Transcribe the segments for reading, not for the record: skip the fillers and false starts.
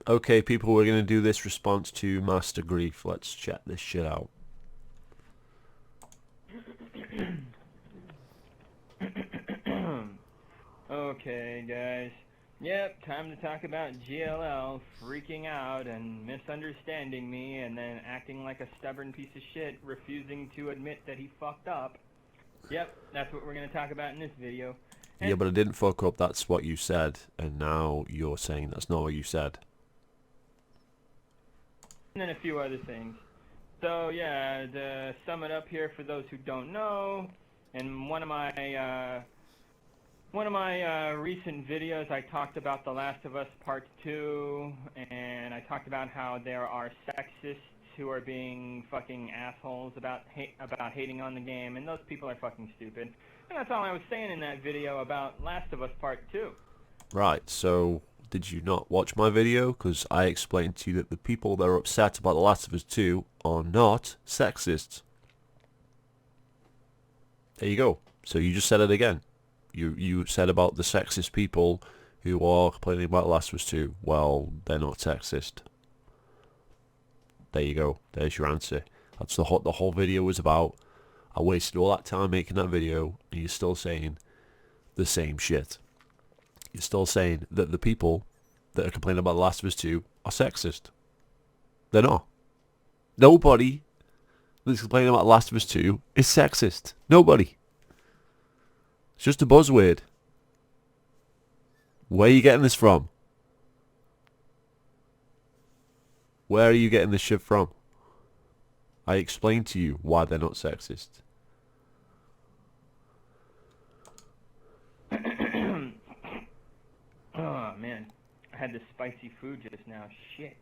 Okay, people, we're going to do this response to Master Grief. Let's check this shit out. Okay, guys. Yep, time to talk about GLL freaking out and misunderstanding me and then acting like a stubborn piece of shit, refusing to admit that he fucked up. Yep, that's what we're going to talk about in this video. And Yeah, but I didn't fuck up. That's what you said. And now you're saying that's not what you said. then a few other things. So, yeah, to sum it up here for those who don't know, in one of my recent videos, I talked about The Last of Us Part 2, and I talked about how there are sexists who are being fucking assholes about hating on the game, and those people are fucking stupid. And that's all I was saying in that video about Last of Us Part 2. Right, so did you not watch my video? Because I explained to you that the people that are upset about The Last of Us 2 are not sexist. There you go. So you just said it again. You said about the sexist people who are complaining about The Last of Us 2. Well, they're not sexist. There you go. There's your answer. That's the whole video was about. I wasted all that time making that video, and you're still saying the same shit. You're still saying that the people that are complaining about The Last of Us 2 are sexist. They're not. Nobody that's complaining about The Last of Us 2 is sexist. Nobody. It's just a buzzword. Where are you getting this from? Where are you getting this shit from? I explained to you why they're not sexist. Oh, man. I had this spicy food just now. Shit.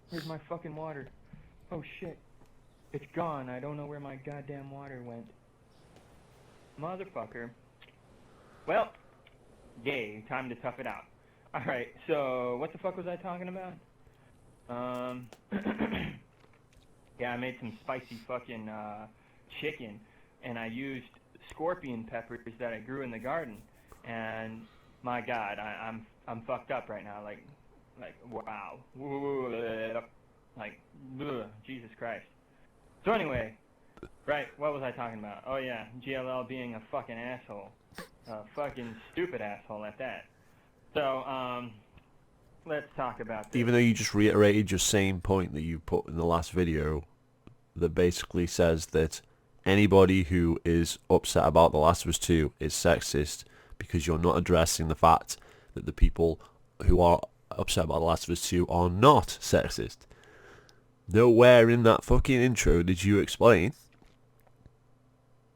Where's my fucking water? Oh, shit. It's gone. I don't know where my goddamn water went. Motherfucker. Well, yay. Time to tough it out. Alright, so what the fuck was I talking about? Yeah, I made some spicy fucking chicken, and I used scorpion peppers that I grew in the garden, and my God, I'm fucked up right now, like wow, like ugh, Jesus Christ. So anyway, right, what was I talking about? Oh yeah, GLL being a fucking asshole, a fucking stupid asshole at that. So let's talk about this. Even though you just reiterated your same point that you put in the last video, that basically says that anybody who is upset about The Last of Us 2 is sexist, because you're not addressing the fact that the people who are upset about The Last of Us 2 are not sexist. Nowhere in that fucking intro did you explain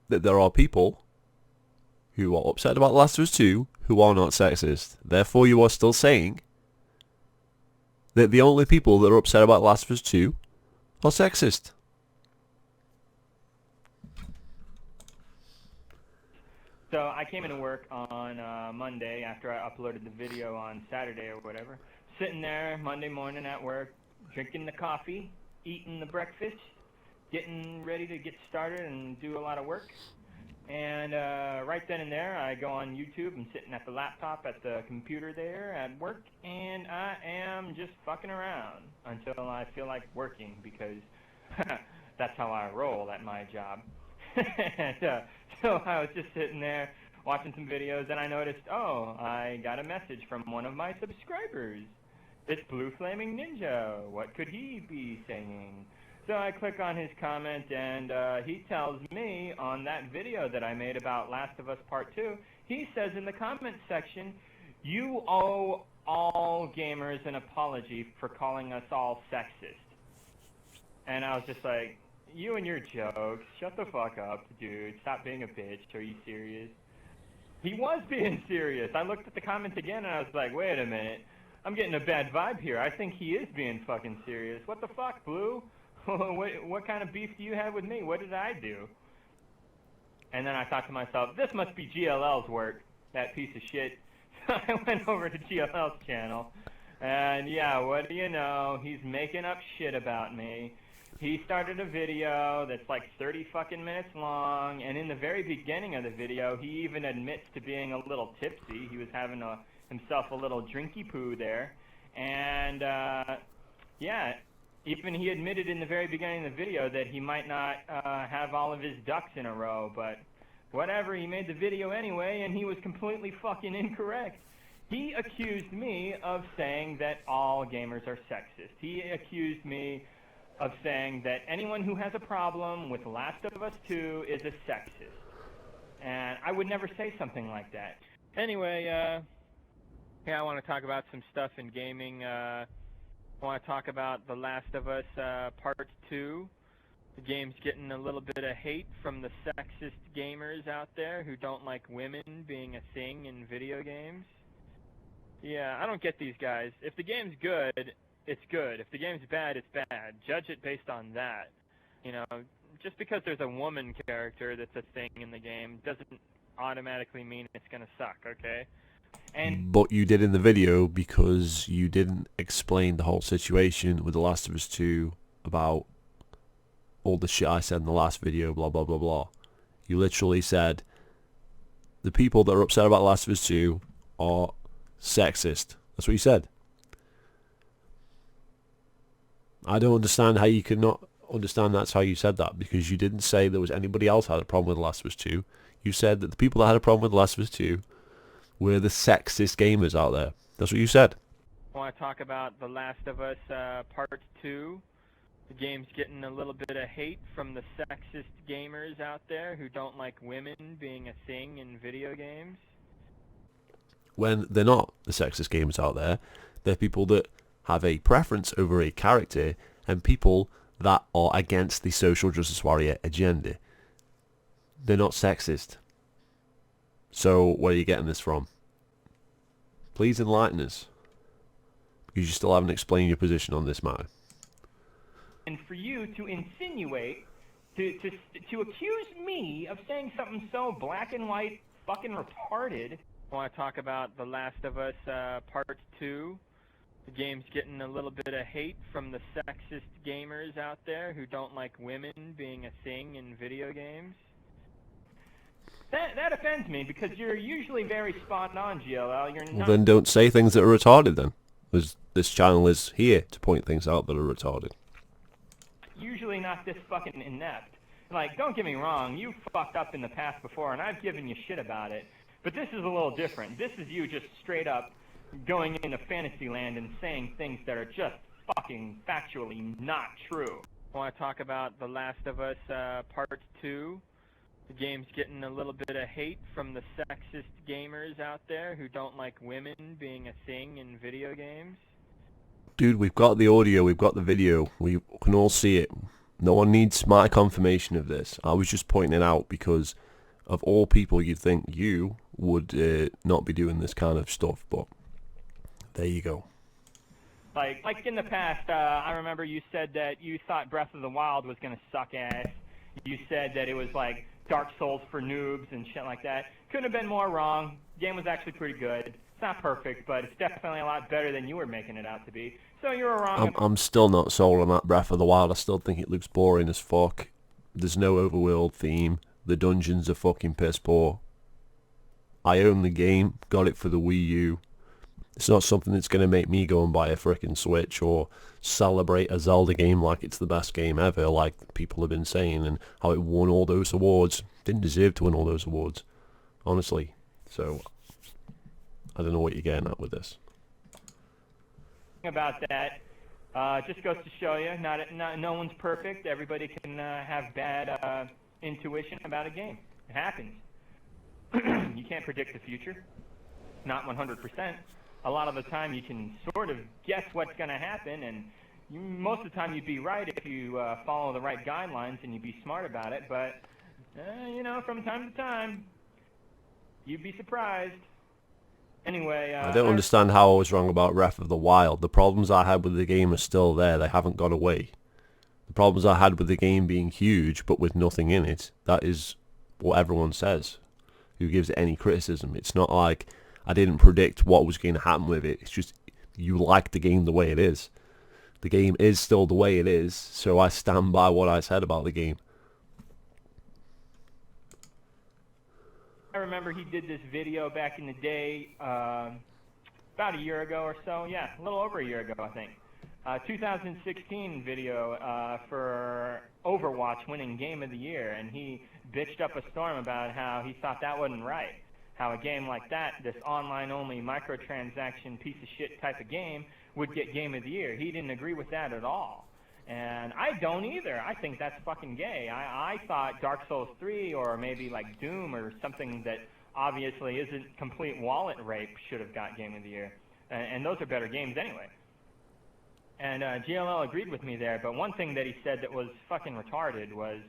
that there are people who are upset about The Last of Us 2 who are not sexist. Therefore, you are still saying that the only people that are upset about The Last of Us 2 are sexist. So I came into work on Monday after I uploaded the video on Saturday or whatever. Sitting there Monday morning at work, drinking the coffee, eating the breakfast, getting ready to get started and do a lot of work. And right then and there, I go on YouTube. I'm sitting at the laptop at the computer there at work, and I am just fucking around until I feel like working, because that's how I roll at my job. And, so I was just sitting there watching some videos, and I noticed, oh, I got a message from one of my subscribers. It's Blue Flaming Ninja. What could he be saying? So I click on his comment, and he tells me on that video that I made about Last of Us Part 2, he says in the comment section, you owe all gamers an apology for calling us all sexist. And I was just like, you and your jokes, shut the fuck up, dude. Stop being a bitch. Are you serious? He was being serious. I looked at the comments again, and I was like, wait a minute. I'm getting a bad vibe here. I think he is being fucking serious. What the fuck, Blue? What kind of beef do you have with me? What did I do? And then I thought to myself, this must be GLL's work, that piece of shit. So I went over to GLL's channel, and yeah, what do you know? He's making up shit about me. He started a video that's like 30 fucking minutes long, and in the very beginning of the video, he even admits to being a little tipsy. He was having himself a little drinky poo there. And yeah, even he admitted in the very beginning of the video that he might not have all of his ducks in a row, but whatever, he made the video anyway, and he was completely fucking incorrect. He accused me of saying that all gamers are sexist. He accused me of saying that anyone who has a problem with Last of Us 2 is a sexist. And I would never say something like that. Anyway, yeah, I want to talk about some stuff in gaming. I want to talk about The Last of Us Part 2. The game's getting a little bit of hate from the sexist gamers out there who don't like women being a thing in video games. Yeah, I don't get these guys. If the game's good, it's good. If the game's bad, it's bad. Judge it based on that. You know, just because there's a woman character that's a thing in the game doesn't automatically mean it's gonna suck, okay? And But you did in the video because you didn't explain the whole situation with The Last of Us 2 about all the shit I said in the last video, blah, blah, blah, blah. You literally said the people that are upset about The Last of Us 2 are sexist. That's what you said. I don't understand how you could not understand that's how you said that, because you didn't say there was anybody else had a problem with The Last of Us 2. You said that the people that had a problem with The Last of Us 2 were the sexist gamers out there. That's what you said. I want to talk about The Last of Us Part 2. The game's getting a little bit of hate from the sexist gamers out there who don't like women being a thing in video games. When they're not the sexist gamers out there, they're people that have a preference over a character and people that are against the social justice warrior agenda. They're not sexist. So where are you getting this from? Please enlighten us, because you still haven't explained your position on this matter. And for you to insinuate, to accuse me of saying something so black and white, fucking retarded. I want to talk about The Last of Us Part 2. The game's getting a little bit of hate from the sexist gamers out there who don't like women being a thing in video games. That offends me, because you're usually very spot on, GLL. You're not. Well, then don't say things that are retarded then. Because this channel is here to point things out that are retarded. Usually not this fucking inept. Like, don't get me wrong, you fucked up in the past before, and I've given you shit about it. But this is a little different. This is you just straight up going into fantasy land and saying things that are just fucking factually not true. I want to talk about The Last of Us Part 2. The game's getting a little bit of hate from the sexist gamers out there who don't like women being a thing in video games. Dude, we've got the audio, we've got the video, we can all see it. No one needs my confirmation of this. I was just pointing it out because of all people you'd think you would not be doing this kind of stuff, but there you go. Like in the past, I remember you said that you thought Breath of the Wild was going to suck ass. You said that it was like Dark Souls for noobs and shit like that. Couldn't have been more wrong. The game was actually pretty good. It's not perfect, but it's definitely a lot better than you were making it out to be. So you were wrong. I'm still not sold on that Breath of the Wild. I still think it looks boring as fuck. There's no overworld theme. The dungeons are fucking piss poor. I own the game, got it for the Wii U. It's not something that's going to make me go and buy a frickin' Switch or celebrate a Zelda game like it's the best game ever, like people have been saying, and how it won all those awards. Didn't deserve to win all those awards, honestly. So, I don't know what you're getting at with this. About that, just goes to show you, no one's perfect. Everybody can have bad intuition about a game. It happens. You can't predict the future, not 100%. A lot of the time you can sort of guess what's going to happen, and most of the time you'd be right if you follow the right guidelines and you'd be smart about it, but, you know, from time to time, you'd be surprised. Anyway, I don't understand how I was wrong about Breath of the Wild. The problems I had with the game are still there. They haven't gone away. The problems I had with the game being huge but with nothing in it, that is what everyone says who gives it any criticism. It's not like I didn't predict what was going to happen with it. It's just you like the game the way it is. The game is still the way it is, so I stand by what I said about the game. I remember he did this video back in the day about a year ago or so. Yeah, a little over a year ago, I think. 2016 video for Overwatch winning Game of the Year, and he bitched up a storm about how he thought that wasn't right. How a game like that, this online-only microtransaction piece of shit type of game, would get Game of the Year. He didn't agree with that at all. And I don't either. I think that's fucking gay. I thought Dark Souls 3 or maybe like Doom or something that obviously isn't complete wallet rape should have got Game of the Year. And those are better games anyway. And GLL agreed with me there, but one thing that he said that was fucking retarded was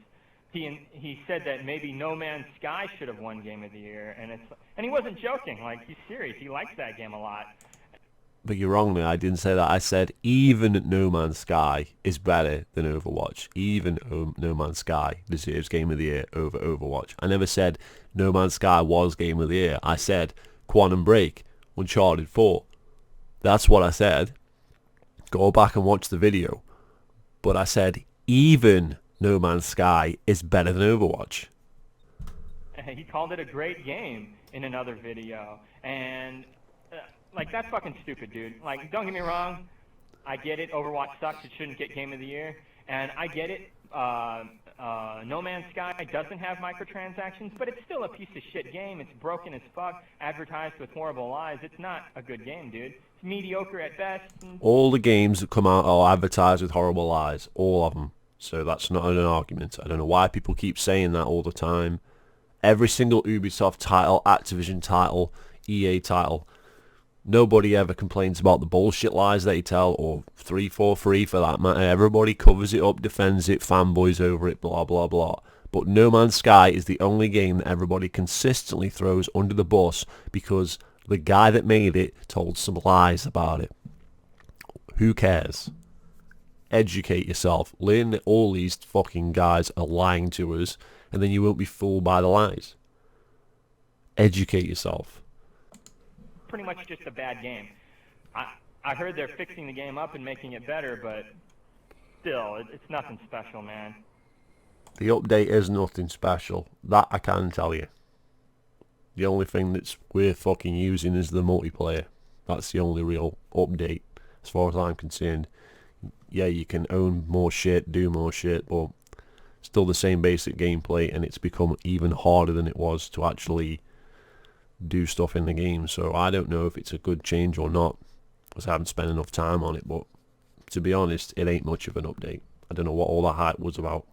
he said that maybe No Man's Sky should have won Game of the Year, and he wasn't joking. Like, he's serious. He likes that game a lot. But you're wrong, man. I didn't say that. I said even No Man's Sky is better than Overwatch. Even No Man's Sky deserves Game of the Year over Overwatch. I never said No Man's Sky was Game of the Year. I said Quantum Break, Uncharted 4. That's what I said. Go back and watch the video. But I said even No Man's Sky is better than Overwatch. He called it a great game in another video. And like, that's fucking stupid, dude. Like, don't get me wrong. I get it. Overwatch sucks. It shouldn't get Game of the Year. And I get it. No Man's Sky doesn't have microtransactions, but it's still a piece of shit game. It's broken as fuck, advertised with horrible lies. It's not a good game, dude. It's mediocre at best. All the games that come out are advertised with horrible lies. All of them. So that's not an argument. I don't know why people keep saying that all the time. Every single Ubisoft title, Activision title, EA title, nobody ever complains about the bullshit lies they tell, or 343 for that matter. Everybody covers it up, defends it, fanboys over it, blah, blah, blah. But No Man's Sky is the only game that everybody consistently throws under the bus because the guy that made it told some lies about it. Who cares? Educate yourself. Learn that all these fucking guys are lying to us, and then you won't be fooled by the lies. Educate yourself. Pretty much just a bad game. I heard they're fixing the game up and making it better, but still, it's nothing special, man. The update is nothing special. That I can tell you. The only thing that's worth fucking using is the multiplayer. That's the only real update, as far as I'm concerned. Yeah, you can own more shit, do more shit, but still the same basic gameplay, and it's become even harder than it was to actually do stuff in the game. So I don't know if it's a good change or not, because I haven't spent enough time on it, but to be honest, it ain't much of an update. I don't know what all that hype was about.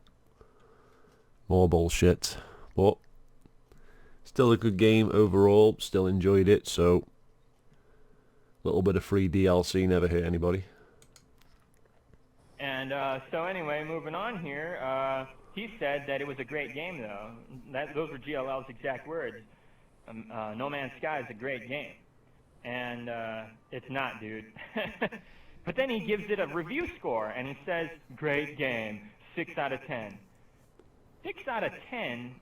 More bullshit, but still a good game overall. Still enjoyed it, so a little bit of free DLC never hurt anybody. And so anyway, moving on here, he said that it was a great game, though. Those were GLL's exact words. No Man's Sky is a great game. And it's not, dude. But then he gives it a review score, and he says, great game, 6 out of 10. 6 out of 10?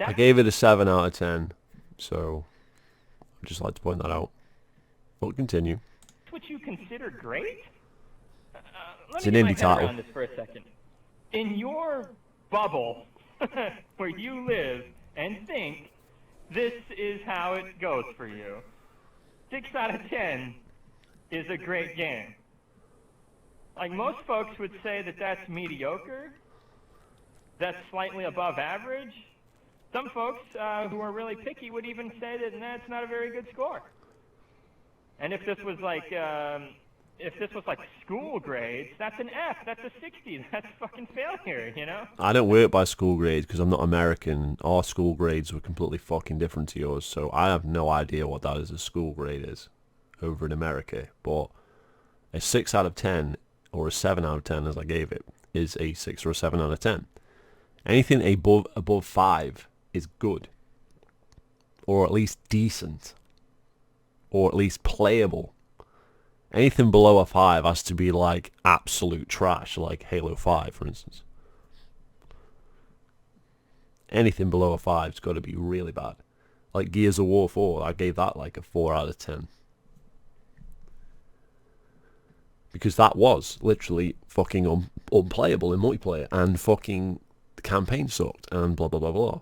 I gave it a 7 out of 10, so I'd just like to point that out. But continue. That's what you consider great? It's an indie title. Around this for a second. In your bubble, where you live and think, this is how it goes for you. 6 out of 10 is a great game. Like, most folks would say that that's mediocre. That's slightly above average. Some folks who are really picky would even say that that's not a very good score. And if this was like school grades, that's an F. That's a 60. That's fucking failure, you know? I don't work by school grades because I'm not American. Our school grades were completely fucking different to yours, so I have no idea what that is a school grade is over in America. But a 6 out of 10 or a 7 out of 10, as I gave it, is a 6 or a 7 out of 10. Anything above 5 is good, or at least decent, or at least playable. Anything below a 5 has to be like absolute trash, like Halo 5, for instance. Anything below a 5's got to be really bad. Like Gears of War 4, I gave that like a 4 out of 10. Because that was literally fucking unplayable in multiplayer, and fucking the campaign sucked, and blah blah blah blah.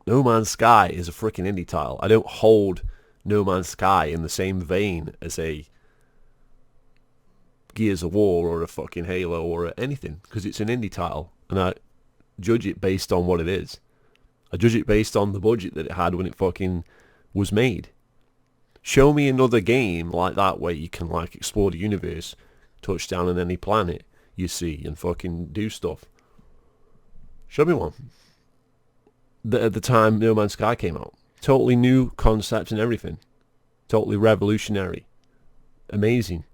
No Man's Sky is a freaking indie title. I don't hold No Man's Sky in the same vein as a Gears of War or a fucking Halo or anything, because it's an indie title, and I judge it based on what it is. I judge it based on the budget that it had when it fucking was made. Show me another game like that where you can like explore the universe, touch down on any planet you see and fucking do stuff. Show me one. At the time No Man's Sky came out. Totally new concept and everything. Totally revolutionary. Amazing.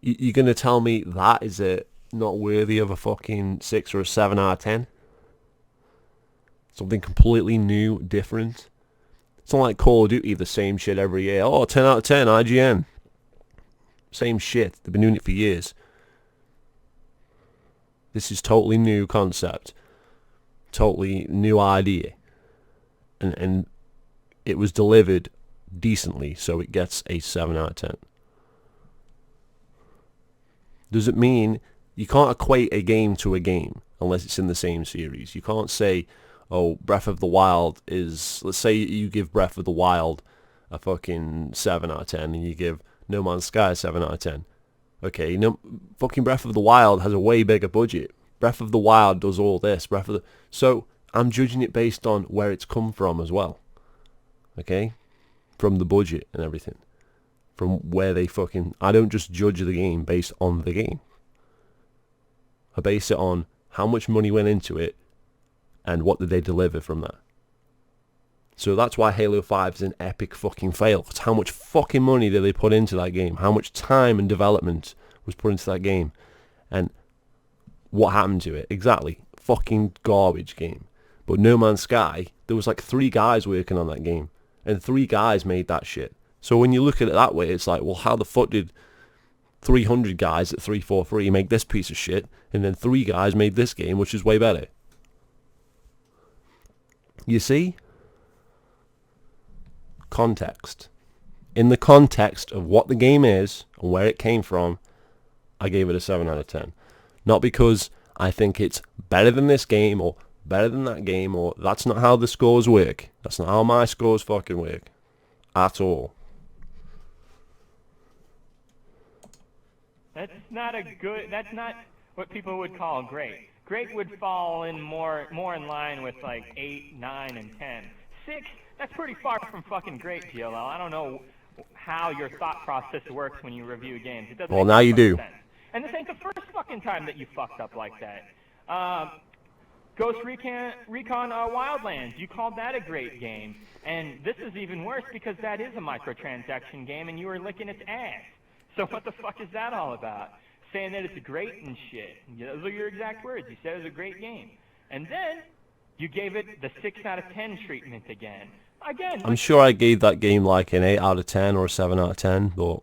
You're going to tell me that is not worthy of a fucking 6 or a 7 out of 10? Something completely new, different. It's not like Call of Duty, the same shit every year. Oh, 10 out of 10, IGN. Same shit. They've been doing it for years. This is totally new concept. Totally new idea. And it was delivered decently, so it gets a 7 out of 10. Does it mean you can't equate a game to a game unless it's in the same series? You can't say, oh, Breath of the Wild is... Let's say you give Breath of the Wild a fucking 7 out of 10 and you give No Man's Sky a 7 out of 10. Okay, fucking Breath of the Wild has a way bigger budget. Breath of the Wild does all this. So I'm judging it based on where it's come from as well. Okay? From the budget and everything. From where they fucking... I don't just judge the game based on the game. I base it on how much money went into it and what did they deliver from that. So that's why Halo 5 is an epic fucking fail. It's how much fucking money did they put into that game? How much time and development was put into that game? And what happened to it? Exactly. Fucking garbage game. But No Man's Sky, there was like 3 guys working on that game. And 3 guys made that shit. So when you look at it that way, it's like, well, how the fuck did 300 guys at 343 make this piece of shit, and then 3 guys made this game, which is way better? You see? Context. In the context of what the game is and where it came from, I gave it a 7 out of 10. Not because I think it's better than this game or better than that game, or that's not how the scores work. That's not how my scores fucking work. At all. That's not what people would call great. Great would fall in more in line with like 8, 9, and 10. 6, that's pretty far from fucking great, GLL. I don't know how your thought process works when you review games. It doesn't. Well, now you do. Sense. And this ain't the first fucking time that you fucked up like that. Ghost Recon Wildlands, you called that a great game. And this is even worse because that is a microtransaction game and you were licking its ass. So what the fuck is that all about? Saying that it's great and shit. Those are your exact words. You said it was a great game. And then you gave it the 6 out of 10 treatment again. I'm sure I gave that game like an 8 out of 10 or a 7 out of 10, but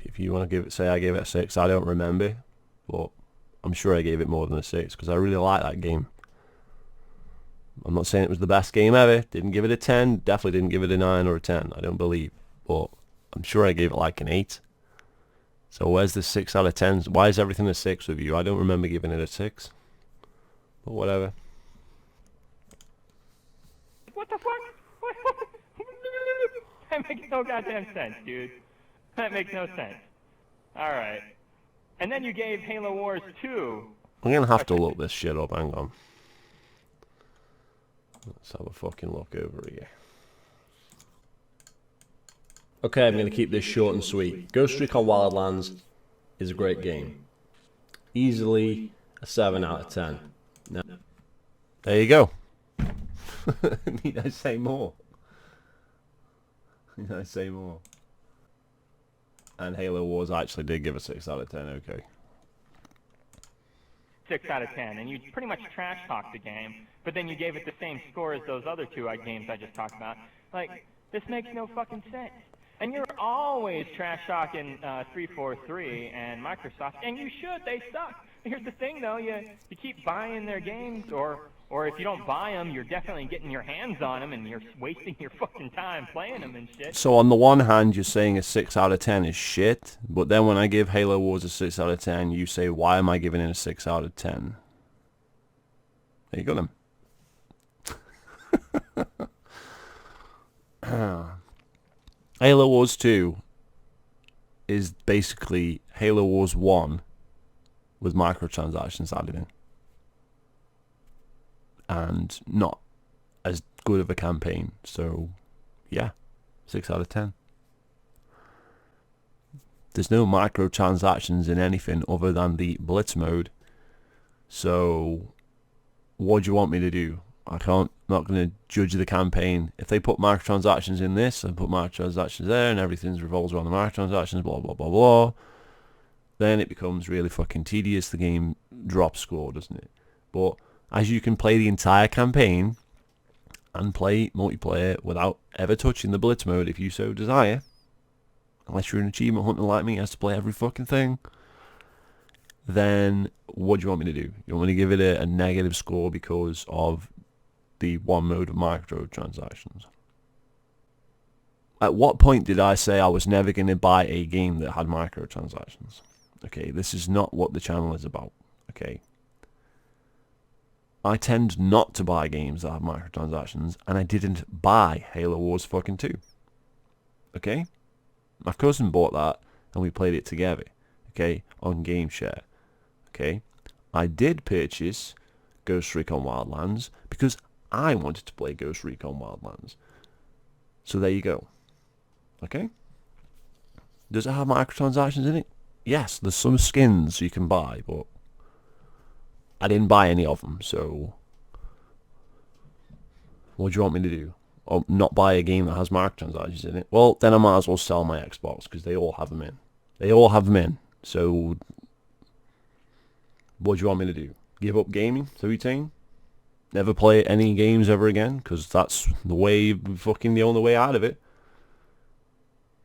if you want to say I gave it a 6, I don't remember. But I'm sure I gave it more than a 6 because I really like that game. I'm not saying it was the best game ever. Didn't give it a 10. Definitely didn't give it a 9 or a 10. I don't believe. But I'm sure I gave it like an 8. So where's the 6 out of 10? Why is everything a 6 with you? I don't remember giving it a 6. But whatever. What the fuck? That makes no goddamn sense, dude. That makes no sense. Alright. And then you gave Halo Wars 2... I'm going to have to look this shit up. Hang on. Let's have a fucking look over here. Okay, I'm going to keep this short and sweet. Ghost Recon Wildlands is a great game. Easily a 7 out of 10. No. There you go. Need I say more? Need I say more? And Halo Wars actually did give a 6 out of 10, okay. 6 out of 10, and you pretty much trash talked the game, but then you gave it the same score as those other 2 games I just talked about. Like, this makes no fucking sense. And you're always trash talking 343 and Microsoft, and you should. They suck. Here's the thing, though: you keep buying their games, or if you don't buy them, you're definitely getting your hands on them, and you're wasting your fucking time playing them and shit. So on the one hand, you're saying a 6 out of 10 is shit, but then when I give Halo Wars a 6 out of 10, you say, why am I giving it a 6 out of 10? There you go then. Halo Wars 2 is basically Halo Wars 1 with microtransactions added in. And not as good of a campaign. So, yeah, 6 out of 10. There's no microtransactions in anything other than the Blitz mode. So, what do you want me to do? I'm not going to judge the campaign. If they put microtransactions in this and put microtransactions there and everything revolves around the microtransactions, blah, blah, blah, blah, then it becomes really fucking tedious. The game drops score, doesn't it? But as you can play the entire campaign and play multiplayer without ever touching the Blitz mode if you so desire, unless you're an achievement hunter like me, has to play every fucking thing, then what do you want me to do? You want me to give it a negative score because of the one mode of microtransactions? At what point did I say I was never going to buy a game that had microtransactions? Okay, this is not what the channel is about. Okay, I tend not to buy games that have microtransactions, and I didn't buy Halo Wars fucking 2. Okay? My cousin bought that, and we played it together. Okay? On Game Share. Okay? I did purchase Ghost Recon Wildlands because I wanted to play Ghost Recon Wildlands. So there you go. Okay? Does it have microtransactions in it? Yes, there's some skins you can buy, but I didn't buy any of them, so what do you want me to do? Or not buy a game that has microtransactions in it? Well, then I might as well sell my Xbox, because they all have them in. They all have them in. So what do you want me to do? Give up gaming? So you're saying? Never play any games ever again? Because that's the way, fucking the only way out of it.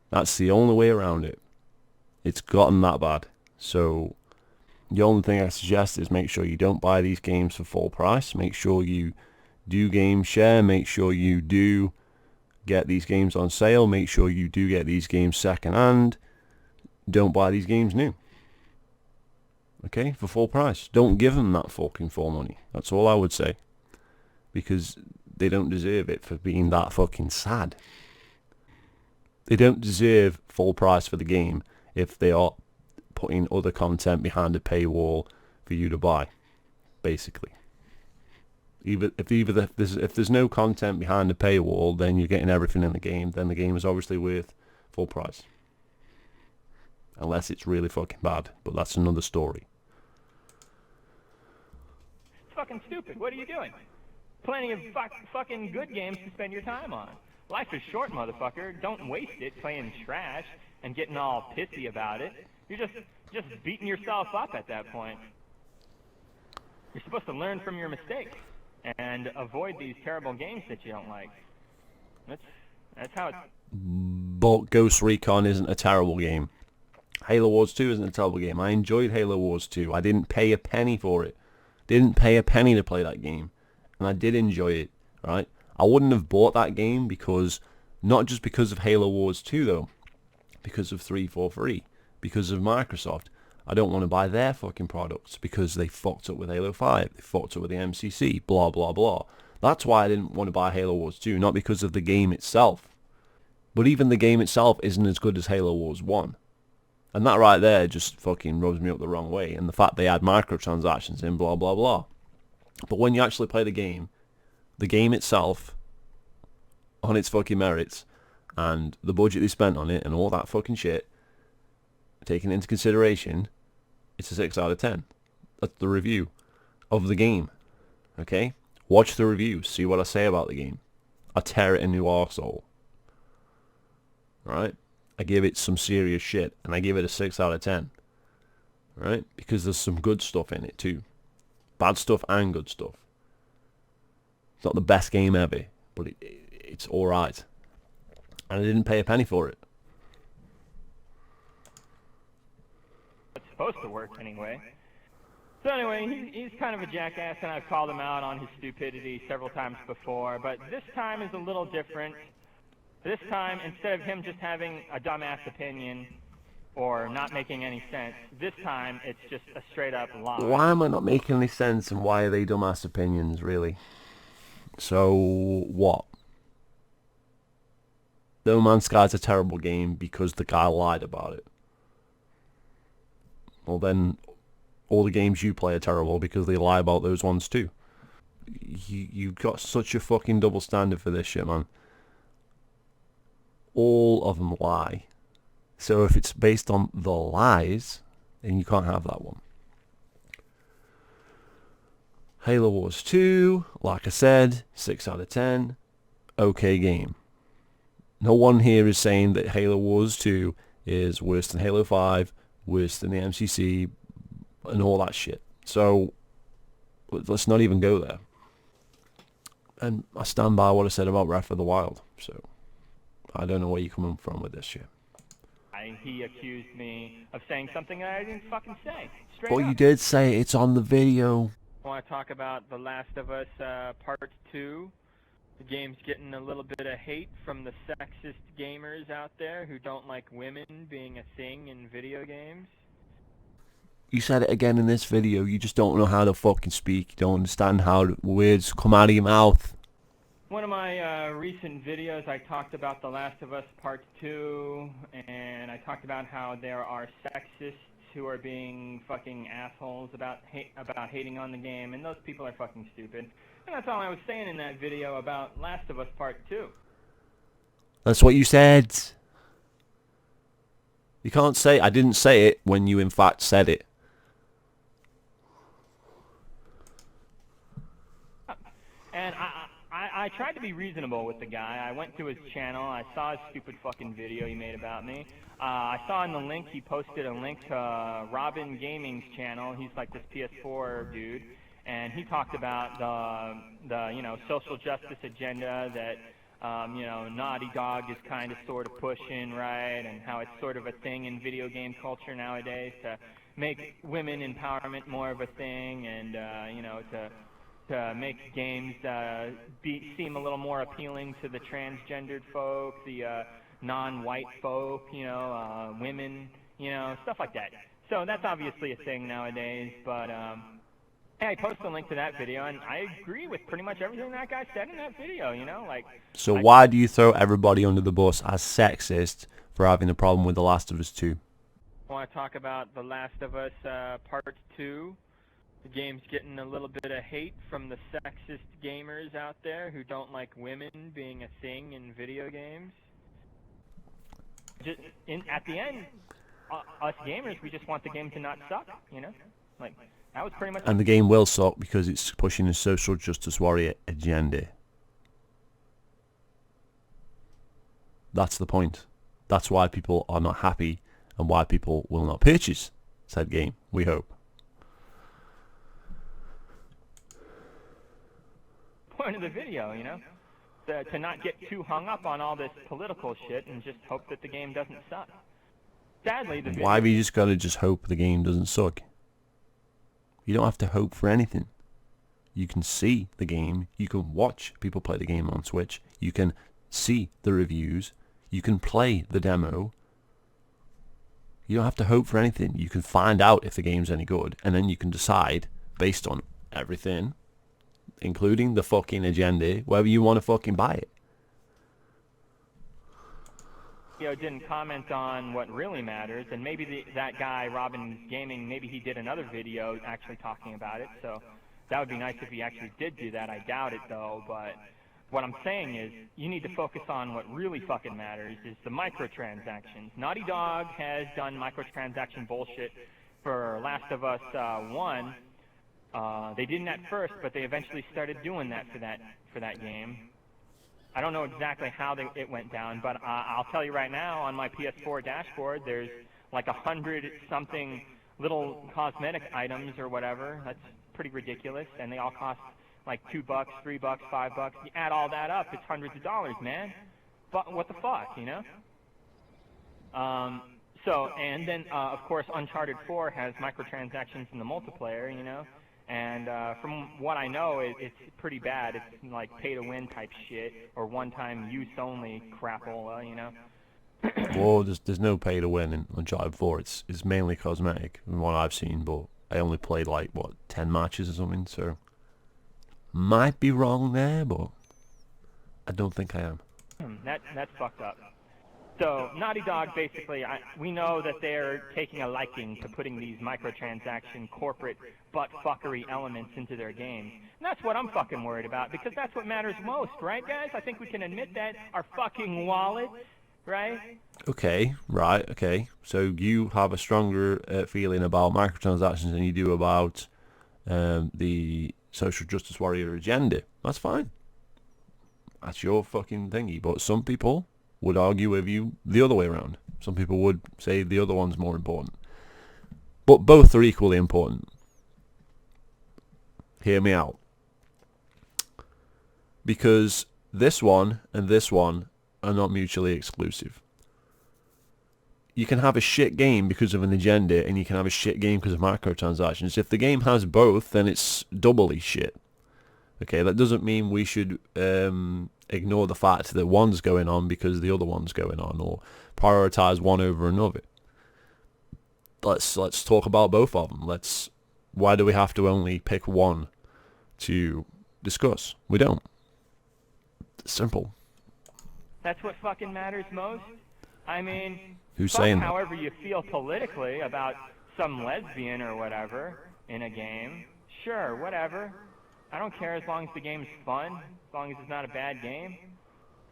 That's the only way around it. It's gotten that bad. So the only thing I suggest is make sure you don't buy these games for full price. Make sure you do game share. Make sure you do get these games on sale. Make sure you do get these games second hand. Don't buy these games new. Okay, for full price. Don't give them that fucking full money. That's all I would say. Because they don't deserve it for being that fucking sad. They don't deserve full price for the game if they are putting other content behind a paywall for you to buy, basically. If there's no content behind the paywall, then you're getting everything in the game, then the game is obviously worth full price. Unless it's really fucking bad, but that's another story. It's fucking stupid. What are you doing? Plenty of fucking good games to spend your time on. Life is short, motherfucker. Don't waste it playing trash and getting all pissy about it. You're just beating yourself up at that point. You're supposed to learn from your mistakes and avoid these terrible games that you don't like. That's how it's... But Ghost Recon isn't a terrible game. Halo Wars 2 isn't a terrible game. I enjoyed Halo Wars 2. I didn't pay a penny for it. Didn't pay a penny to play that game. And I did enjoy it, right? I wouldn't have bought that game because... Not just because of Halo Wars 2, though. Because of 343. Because of Microsoft. I don't want to buy their fucking products because they fucked up with Halo 5. They fucked up with the MCC. Blah, blah, blah. That's why I didn't want to buy Halo Wars 2. Not because of the game itself. But even the game itself isn't as good as Halo Wars 1. And that right there just fucking rubs me up the wrong way. And the fact they add microtransactions in, blah, blah, blah. But when you actually play the game itself, on its fucking merits, and the budget they spent on it, and all that fucking shit, taken into consideration, it's a 6 out of 10. That's the review of the game. Okay? Watch the review. See what I say about the game. I tear it a new arsehole. Right? I give it some serious shit, and I give it a 6 out of 10. Right? Because there's some good stuff in it too. Bad stuff and good stuff. It's not the best game ever, but it's alright. And I didn't pay a penny for it. It's supposed to work anyway. So anyway, he's kind of a jackass, and I've called him out on his stupidity several times before, but this time is a little different. This time, instead of him just having a dumbass opinion or not making any sense, this time it's just a straight-up lie. Why am I not making any sense, and why are they dumbass opinions, really? So, what? No Man's Sky's a terrible game because the guy lied about it. Well then, all the games you play are terrible because they lie about those ones too. You've got such a fucking double standard for this shit, man. All of them lie. So if it's based on the lies, then you can't have that one. Halo Wars 2, like I said, 6 out of 10. Okay game. No one here is saying that Halo Wars 2 is worse than Halo 5, worse than the MCC, and all that shit. So, let's not even go there. And I stand by what I said about Breath of the Wild. So, I don't know where you're coming from with this shit. He accused me of saying something that I didn't fucking say. Straight But up. you did say it's on the video. I want to talk about The Last of Us Part 2. The game's getting a little bit of hate from the sexist gamers out there who don't like women being a thing in video games. You said it again in this video. You just don't know how to fucking speak. You don't understand how the words come out of your mouth. One of my recent videos, I talked about The Last of Us Part 2, and I talked about how there are sexists who are being fucking assholes about hating on the game, and those people are fucking stupid. And that's all I was saying in that video about Last of Us Part 2. That's what you said. You can't say, I didn't say it, when you in fact said it. And I tried to be reasonable with the guy. I went to his channel. I saw his stupid fucking video he made about me. I saw in the link he posted a link to Robin Gaming's channel. He's like this PS4 dude, and he talked about the you know, social justice agenda that you know, Naughty Dog is kind of sort of pushing, right, and how it's sort of a thing in video game culture nowadays to make women empowerment more of a thing, and you know, to make games seem a little more appealing to the transgendered folk, the non-white folk, you know, women, you know, stuff like that. So that's obviously a thing nowadays, but hey, I posted a link to that video, and I agree with pretty much everything that guy said in that video, you know, like... So why do you throw everybody under the bus as sexist for having a problem with The Last of Us 2? I want to talk about The Last of Us Part 2. The game's getting a little bit of hate from the sexist gamers out there who don't like women being a thing in video games. At the end, us gamers, we just want the game to not suck, you know? Like, that was pretty much... And the game will suck because it's pushing a social justice warrior agenda. That's the point. That's why people are not happy and why people will not purchase said game, we hope. Point of the video, you know, to not get too hung up on all this political shit and just hope that the game doesn't suck. Sadly, the video... Why have you just got to just hope the game doesn't suck? You don't have to hope for anything. You can see the game, you can watch people play the game on Twitch, you can see the reviews, you can play the demo. You don't have to hope for anything. You can find out if the game's any good, and then you can decide, based on everything, including the fucking agenda, whether you want to fucking buy it. Didn't comment on what really matters, and maybe that guy, Robin Gaming, maybe he did another video actually talking about it, so that would be nice if he actually did do that. I doubt it, though, but what I'm saying is you need to focus on what really fucking matters, is the microtransactions. Naughty Dog has done microtransaction bullshit for Last of Us 1. They didn't at first, but they eventually started doing that for that game. I don't know exactly how it went down, but I'll tell you right now, on my PS4 dashboard, there's like 100-something little cosmetic items or whatever. That's pretty ridiculous, and they all cost like $2, $3, $5. You add all that up, it's hundreds of dollars, man. But what the fuck, you know? So, and then, of course, Uncharted 4 has microtransactions in the multiplayer, you know? And from what I know, it's pretty bad. It's like pay-to-win type shit, or one-time use-only crapola, you know? Well, there's no pay-to-win in Uncharted 4. It's mainly cosmetic, from what I've seen, but I only played, like, what, 10 matches or something, so... Might be wrong there, but I don't think I am. That's fucked up. So Naughty Dog, basically, we know that they're taking a liking to putting these microtransaction corporate butt-fuckery elements into their games. And that's what I'm fucking worried about, because that's what matters most, right, guys? I think we can admit that. Our fucking wallets, right? Okay, right, okay. So you have a stronger feeling about microtransactions than you do about the social justice warrior agenda. That's fine. That's your fucking thingy. But some people would argue with you the other way around. Some people would say the other one's more important. But both are equally important. Hear me out. Because this one and this one are not mutually exclusive. You can have a shit game because of an agenda, and you can have a shit game because of microtransactions. If the game has both, then it's doubly shit. Okay, that doesn't mean we should ignore the fact that one's going on because the other one's going on, or prioritize one over another. Let's talk about both of them. Why do we have to only pick one to discuss? We don't. It's simple. That's what fucking matters most. I mean, Who's saying that? however you feel politically about some lesbian or whatever in a game, sure, whatever. I don't care as long as the game's fun, as long as it's not a bad game.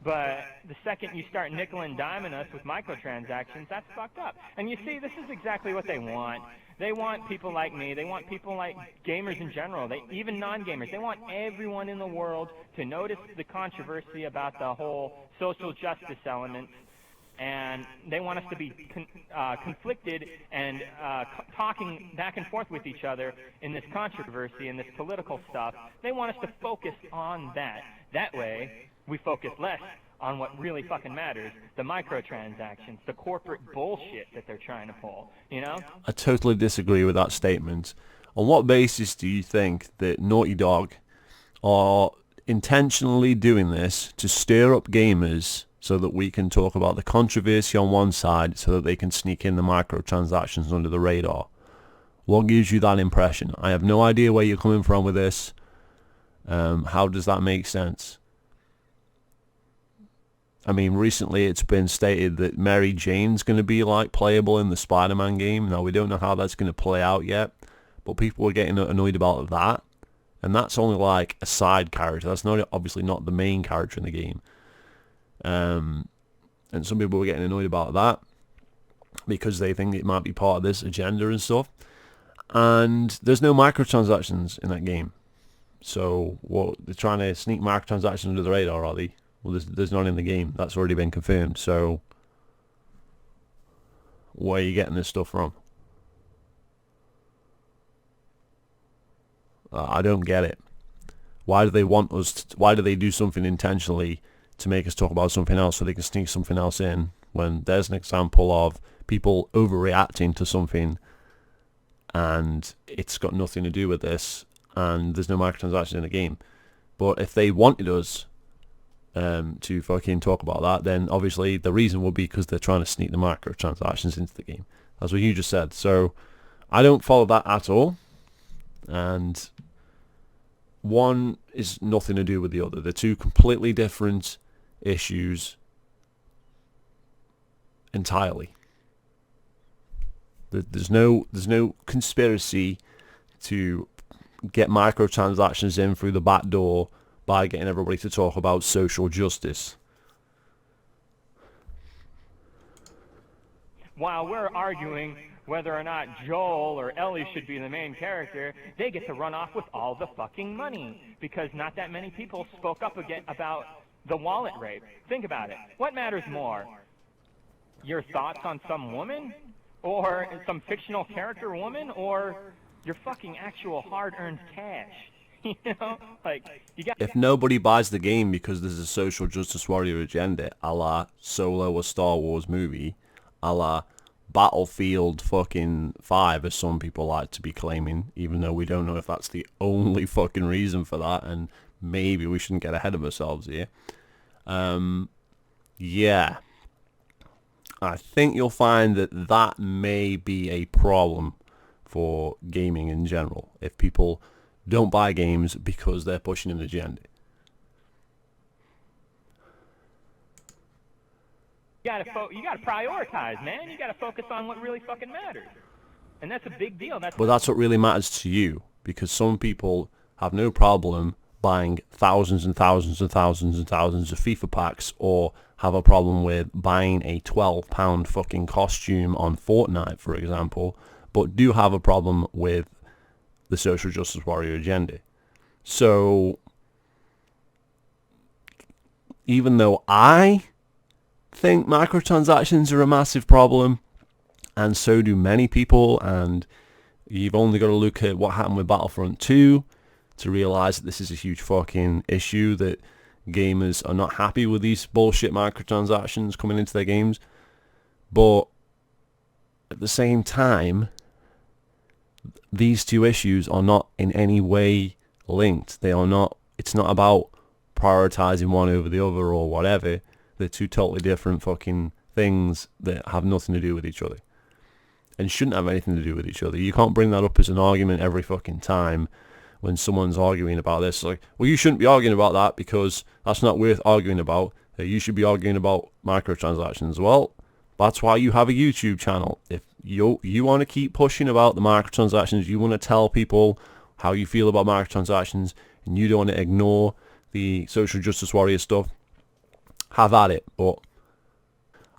But the second you start nickel and diming us with microtransactions, that's fucked up. And you see, this is exactly what they want. They want people like me. They want people like gamers in general. Even non-gamers. They want everyone in the world to notice the controversy about the whole social justice element. And they want us to be conflicted and talking back and forth with each other in this controversy and this political stuff. They want us to focus on that. That way, we focus less on what really fucking matters, the microtransactions, the corporate bullshit that they're trying to pull, you know? I totally disagree with that statement. On what basis do you think that Naughty Dog are intentionally doing this to stir up gamers so that we can talk about the controversy on one side so that they can sneak in the microtransactions under the radar? What gives you that impression? I have no idea where you're coming from with this. How does that make sense? I mean, recently it's been stated that Mary Jane's going to be like playable in the Spider-Man game. Now, we don't know how that's going to play out yet, but people are getting annoyed about that. And that's only like a side character. That's not obviously not the main character in the game. And some people were getting annoyed about that because they think it might be part of this agenda and stuff. And there's no microtransactions in that game. So what, they're trying to sneak microtransactions under the radar, are they? Well, there's none in the game. That's already been confirmed. So where are you getting this stuff from? I don't get it. Why do they want us why do they do something intentionally to make us talk about something else so they can sneak something else in, when there's an example of people overreacting to something and it's got nothing to do with this and there's no microtransactions in the game? But if they wanted us to fucking talk about that, then obviously the reason would be because they're trying to sneak the microtransactions into the game. That's what you just said. So I don't follow that at all. And one is nothing to do with the other. They're two completely different issues entirely. There's no conspiracy to get microtransactions in through the back door by getting everybody to talk about social justice. While we're arguing whether or not Joel or Ellie should be the main character, they get to run off with all the fucking money because not that many people spoke up again about the wallet rape. Think about it. What matters more? Your thoughts on some woman? Or some fictional character woman? Or your fucking actual hard-earned cash? You know? Like, you got... If nobody buys the game because there's a social justice warrior agenda, a la Solo, a Star Wars movie, a la Battlefield fucking 5, as some people like to be claiming, even though we don't know if that's the only fucking reason for that, and maybe we shouldn't get ahead of ourselves here. Yeah. I think you'll find that that may be a problem for gaming in general, if people don't buy games because they're pushing an agenda. You gotta prioritize, man. You gotta focus on what really fucking matters, and that's a big deal. But that's what really matters to you, because some people have no problem buying thousands and thousands and thousands and thousands of FIFA packs, or have a problem with buying a £12 fucking costume on Fortnite, for example, but do have a problem with the social justice warrior agenda. So, even though I think microtransactions are a massive problem, and so do many people, and you've only got to look at what happened with Battlefront 2 to realise that this is a huge fucking issue, that gamers are not happy with these bullshit microtransactions coming into their games. But at the same time, these two issues are not in any way linked. They are not, it's not about prioritizing one over the other or whatever. They're two totally different fucking things that have nothing to do with each other, and shouldn't have anything to do with each other. You can't bring that up as an argument every fucking time when someone's arguing about this. Like, well, you shouldn't be arguing about that because that's not worth arguing about. You should be arguing about microtransactions. Well, that's why you have a YouTube channel. If you want to keep pushing about the microtransactions, you want to tell people how you feel about microtransactions, and you don't want to ignore the social justice warrior stuff, have at it. But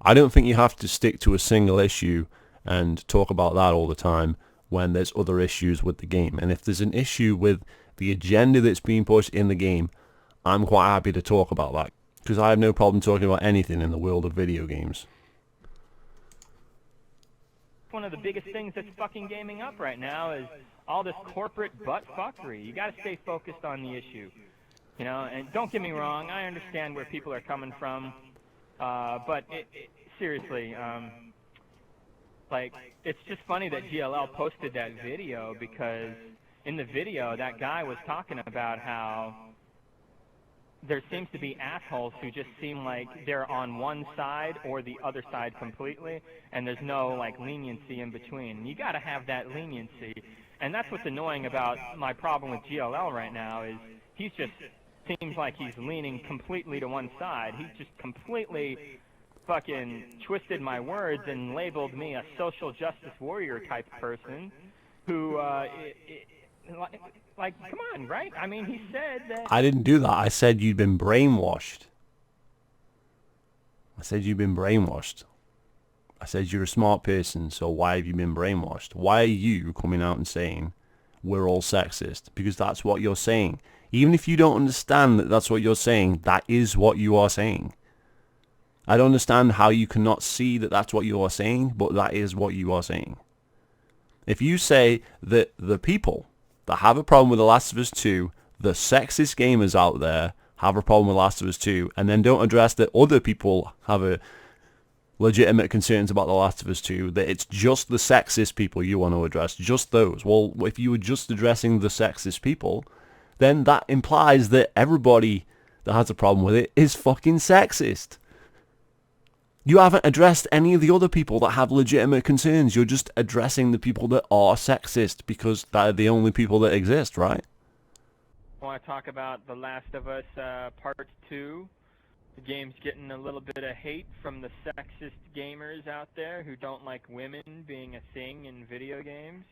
I don't think you have to stick to a single issue and talk about that all the time when there's other issues with the game. And if there's an issue with the agenda that's being pushed in the game, I'm quite happy to talk about that, because I have no problem talking about anything in the world of video games. One of the biggest things that's fucking gaming up right now is all this corporate butt fuckery. You gotta stay focused on the issue. You know, and don't get me wrong, I understand where people are coming from, but seriously, like, it's just funny that GLL posted that video, because in the video, that guy was talking about how there seems to be assholes who just seem like they're on one side or the other side completely, and there's no, like, leniency in between. You gotta have that leniency, and that's what's annoying about my problem with GLL right now, is he's just seems like he's leaning completely to one side. He's just completely fucking twisted my words and labeled me a social justice warrior type person who, like, come on, right? I mean, he said that... I didn't do that. I said you'd been brainwashed. I said you've been brainwashed. I said you're a smart person, so why have you been brainwashed? Why are you coming out and saying we're all sexist? Because that's what you're saying. Even if you don't understand that that's what you're saying, that is what you are saying. I don't understand how you cannot see that that's what you are saying, but that is what you are saying. If you say that the people that have a problem with The Last of Us 2, the sexist gamers out there have a problem with Last of Us 2, and then don't address that other people have a legitimate concerns about The Last of Us 2, that it's just the sexist people you want to address, just those. Well, if you were just addressing the sexist people, then that implies that everybody that has a problem with it is fucking sexist. You haven't addressed any of the other people that have legitimate concerns. You're just addressing the people that are sexist because they're the only people that exist, right? I want to talk about The Last of Us Part 2. The game's getting a little bit of hate from the sexist gamers out there who don't like women being a thing in video games.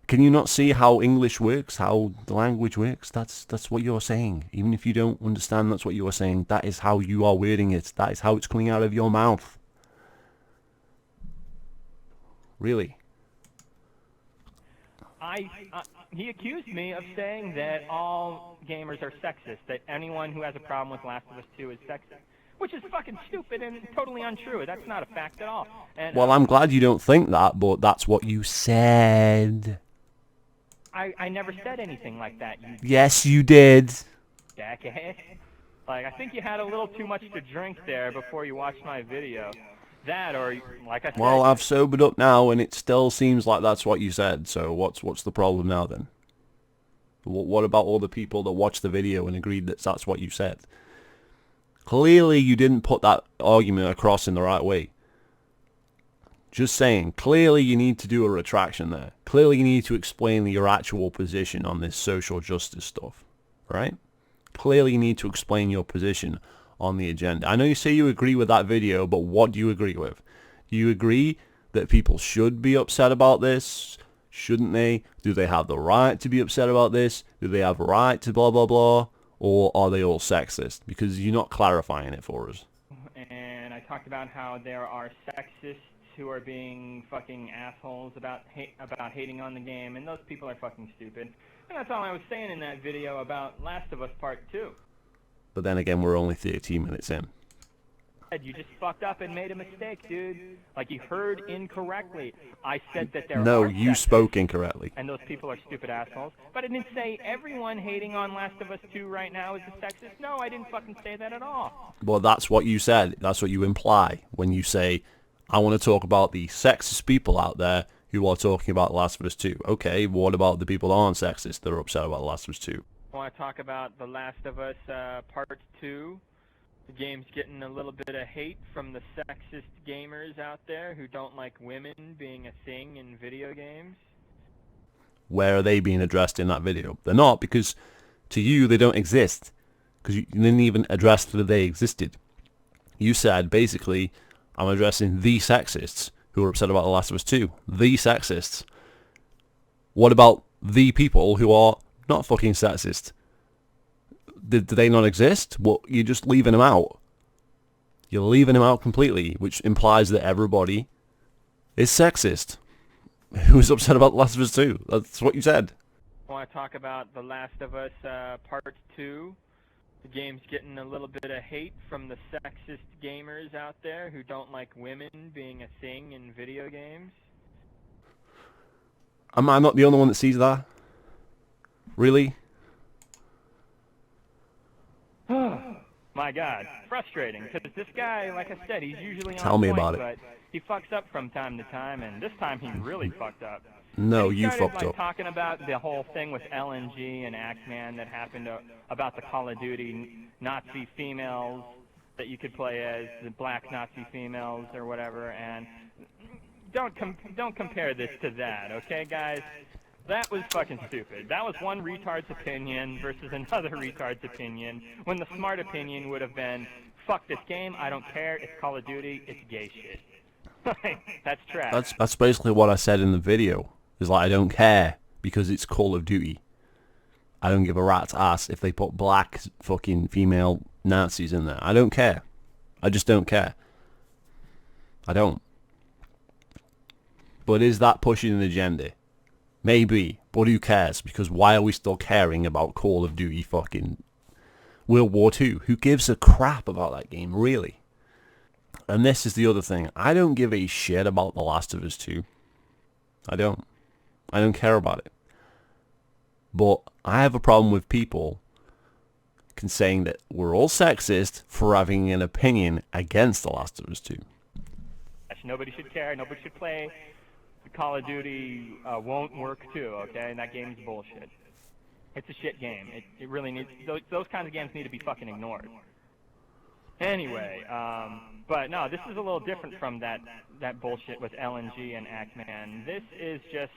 Can you not see how English works, how the language works? That's what you're saying. Even if you don't understand that's what you are saying, that is how you are wording it. That is how it's coming out of your mouth. Really. He accused me of saying that all gamers are sexist, that anyone who has a problem with Last of Us 2 is sexist. Which is fucking stupid and totally untrue. That's not a fact at all. And, well, I'm glad you don't think that, but that's what you said. I never said anything like that. Yes, you did. Jackass. Like, I think you had a little too much to drink there before you watched my video. That, or, like I said... Well, I've sobered up now, and it still seems like that's what you said, so what's the problem now, then? What about all the people that watched the video and agreed that that's what you said? Clearly, you didn't put that argument across in the right way. Just saying, clearly you need to do a retraction there. Clearly you need to explain your actual position on this social justice stuff, right? Clearly you need to explain your position on the agenda. I know you say you agree with that video, but what do you agree with? Do you agree that people should be upset about this? Shouldn't they? Do they have the right to be upset about this? Do they have a right to blah, blah, blah? Or are they all sexist? Because you're not clarifying it for us. And I talked about how there are sexists who are being fucking assholes about hating on the game, and those people are fucking stupid. And that's all I was saying in that video about Last of Us Part 2. But then again, we're only 13 minutes in. You just fucked up and made a mistake, dude. Like, you heard incorrectly. I said that there No, are you sexists, spoke incorrectly. and those people are stupid assholes. But I didn't say everyone hating on Last of Us 2 right now is a sexist. No, I didn't fucking say that at all. Well, that's what you said. That's what you imply when you say, I want to talk about the sexist people out there who are talking about Last of Us 2. Okay, what about the people that aren't sexist that are upset about Last of Us 2? I want to talk about The Last of Us Part 2. The game's getting a little bit of hate from the sexist gamers out there who don't like women being a thing in video games. Where are they being addressed in that video? They're not, because to you they don't exist. Because you didn't even address that they existed. You said, basically, I'm addressing the sexists who are upset about The Last of Us 2. The sexists. What about the people who are not fucking sexist? Do they not exist? Well, you're just leaving them out. You're leaving them out completely, which implies that everybody is sexist. Who's upset about The Last of Us 2? That's what you said. I want to talk about The Last of Us Part 2. The game's getting a little bit of hate from the sexist gamers out there who don't like women being a thing in video games. Am I not the only one that sees that? Really? My God, frustrating, because this guy, like I said, he's usually on Tell me point, about it. but he fucks up from time to time, and this time he really fucked up. No, And he you started, fucked up. talking about the whole thing with LNG and Axeman that happened about the Call of Duty Nazi females that you could play as, the black Nazi females or whatever, and don't compare this to that, okay, guys? That was fucking stupid. That was one retard's opinion versus another retard's opinion, when the smart opinion would have been, fuck this game, I don't care, it's Call of Duty, it's gay shit. That's trash. That's basically what I said in the video. Is like, I don't care because it's Call of Duty. I don't give a rat's ass if they put black fucking female Nazis in there. I don't care. I just don't care. I don't. But is that pushing an agenda? Maybe, but who cares? Because why are we still caring about Call of Duty fucking World War II? Who gives a crap about that game, really? And this is the other thing. I don't give a shit about The Last of Us 2. I don't. I don't care about it. But I have a problem with people saying that we're all sexist for having an opinion against The Last of Us 2. Nobody should care, nobody should play. Call of Duty won't work too, okay? And that game's bullshit. It's a shit game. It really needs... Those kinds of games need to be fucking ignored. Anyway, but no, this is a little different from that bullshit with LNG and Axeman. This is just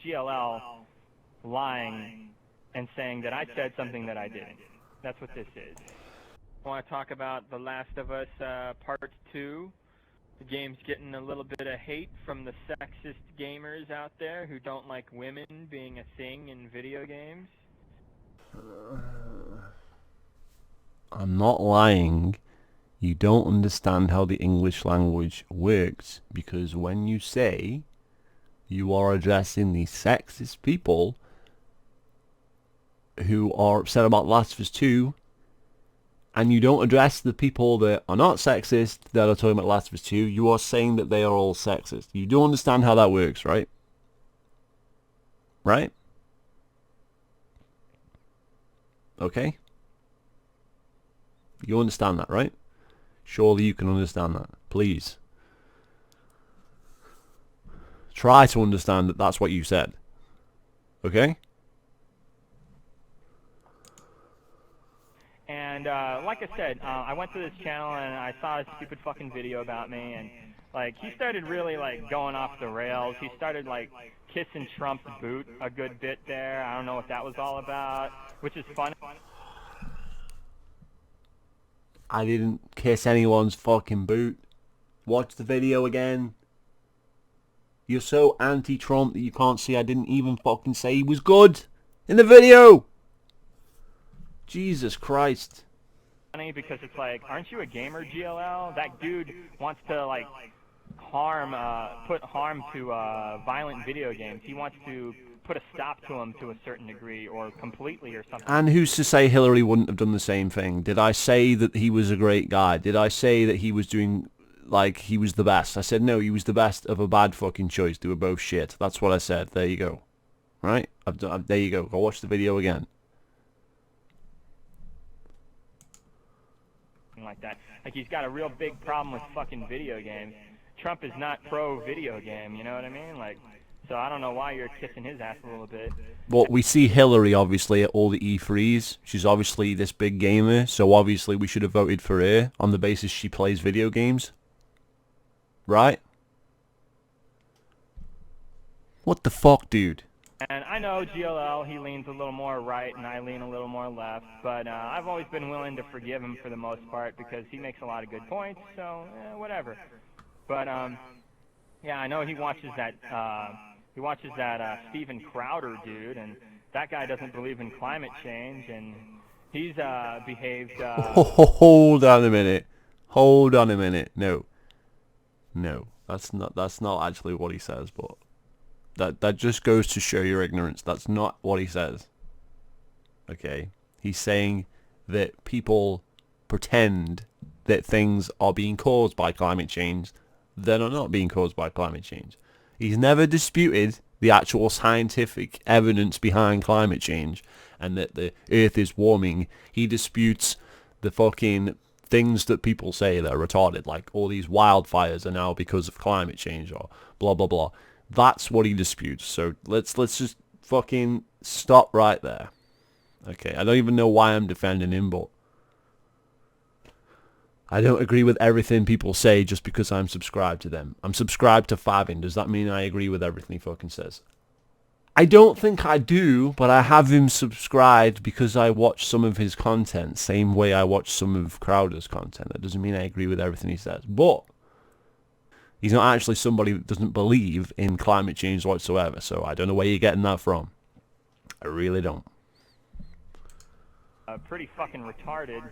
GLL lying and saying that I said something that I didn't. That's what this is. I want to talk about The Last of Us Part 2. The game's getting a little bit of hate from the sexist gamers out there who don't like women being a thing in video games. I'm not lying. You don't understand how the English language works, because when you say you are addressing the sexist people who are upset about Last of Us 2, and you don't address the people that are not sexist that are talking about Last of Us 2, you are saying that they are all sexist. You do understand how that works, right? Right? Okay? You understand that, right? Surely you can understand that. Please. Try to understand that that's what you said. Okay? And like I said, I went to this channel and I saw a stupid fucking video about me, and like he started really like going off the rails. He started like kissing Trump's boot a good bit there. I don't know what that was all about, which is funny. I didn't kiss anyone's fucking boot. Watch the video again. You're so anti-Trump that you can't see I didn't even fucking say he was good in the video. Jesus Christ. Funny because it's like, aren't you a gamer, GLL? That dude wants to like put harm to violent video games. He wants to put a stop to them to a certain degree or completely or something. And who's to say Hillary wouldn't have done the same thing? Did I say that he was a great guy? Did I say that he was doing, like, he was the best? I said, no, he was the best of a bad fucking choice. They were both shit. That's what I said. There you go. Right? There you go. Go watch the video again. Like that. Like, he's got a real big problem with fucking video games. Trump is not pro video game, you know what I mean? Like, so I don't know why you're kissing his ass a little bit. Well, we see Hillary, obviously, at all the E3s. She's obviously this big gamer, so obviously we should have voted for her on the basis she plays video games. Right? What the fuck, dude? And I know GLL, he leans a little more right, and I lean a little more left, but I've always been willing to forgive him for the most part because he makes a lot of good points, so whatever. But yeah, I know he watches that Steven Crowder dude, and that guy doesn't believe in climate change, and he's behaved. Hold on a minute. Hold on a minute. No, that's not actually what he says, but that just goes to show your ignorance. That's not what he says. Okay, he's saying that people pretend that things are being caused by climate change that are not being caused by climate change. He's never disputed the actual scientific evidence behind climate change and that the earth is warming. He disputes the fucking things that people say that are retarded, like all these wildfires are now because of climate change or blah blah blah. That's what he disputes. So let's just fucking stop right there. Okay, I don't even know why I'm defending him, but I don't agree with everything people say just because I'm subscribed to them. I'm subscribed to Favin. Does that mean I agree with everything he fucking says? I don't think I do, but I have him subscribed because I watch some of his content, same way I watch some of Crowder's content. That doesn't mean I agree with everything he says. But he's not actually somebody that doesn't believe in climate change whatsoever, so I don't know where you're getting that from. I really don't. Pretty fucking retarded,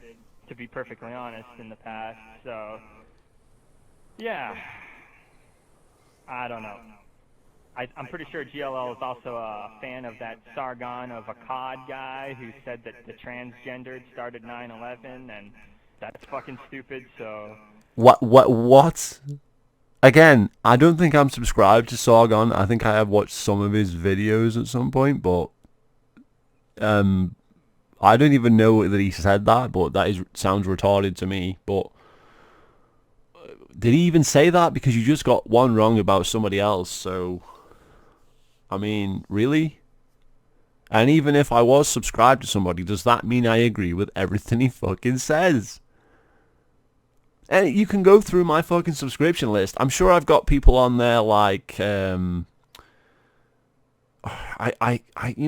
to be perfectly honest, in the past, so yeah, I don't know. I'm pretty sure GLL is also a fan of that Sargon of Akkad guy who said that the transgendered started 9/11, and that's fucking stupid, so... What? Again, I don't think I'm subscribed to Sargon. I think I have watched some of his videos at some point, but I don't even know that he said that, but sounds retarded to me. But did he even say that? Because you just got one wrong about somebody else, so I mean, really? And even if I was subscribed to somebody, does that mean I agree with everything he fucking says? And you can go through my fucking subscription list. I'm sure I've got people on there like you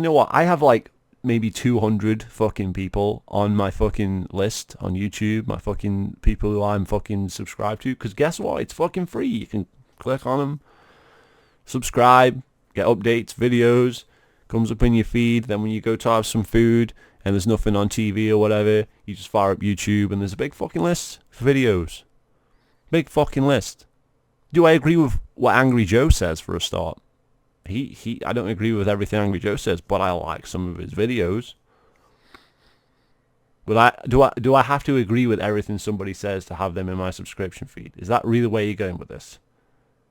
know what? I have like maybe 200 fucking people on my fucking list on YouTube, my fucking people who I'm fucking subscribed to, because guess what? It's fucking free. You can click on them, subscribe, get updates, videos, comes up in your feed. Then when you go to have some food and there's nothing on TV or whatever, you just fire up YouTube and there's a big fucking list for videos. Big fucking list. Do I agree with what Angry Joe says for a start? I don't agree with everything Angry Joe says, but I like some of his videos. But do I have to agree with everything somebody says to have them in my subscription feed? Is that really where you're going with this?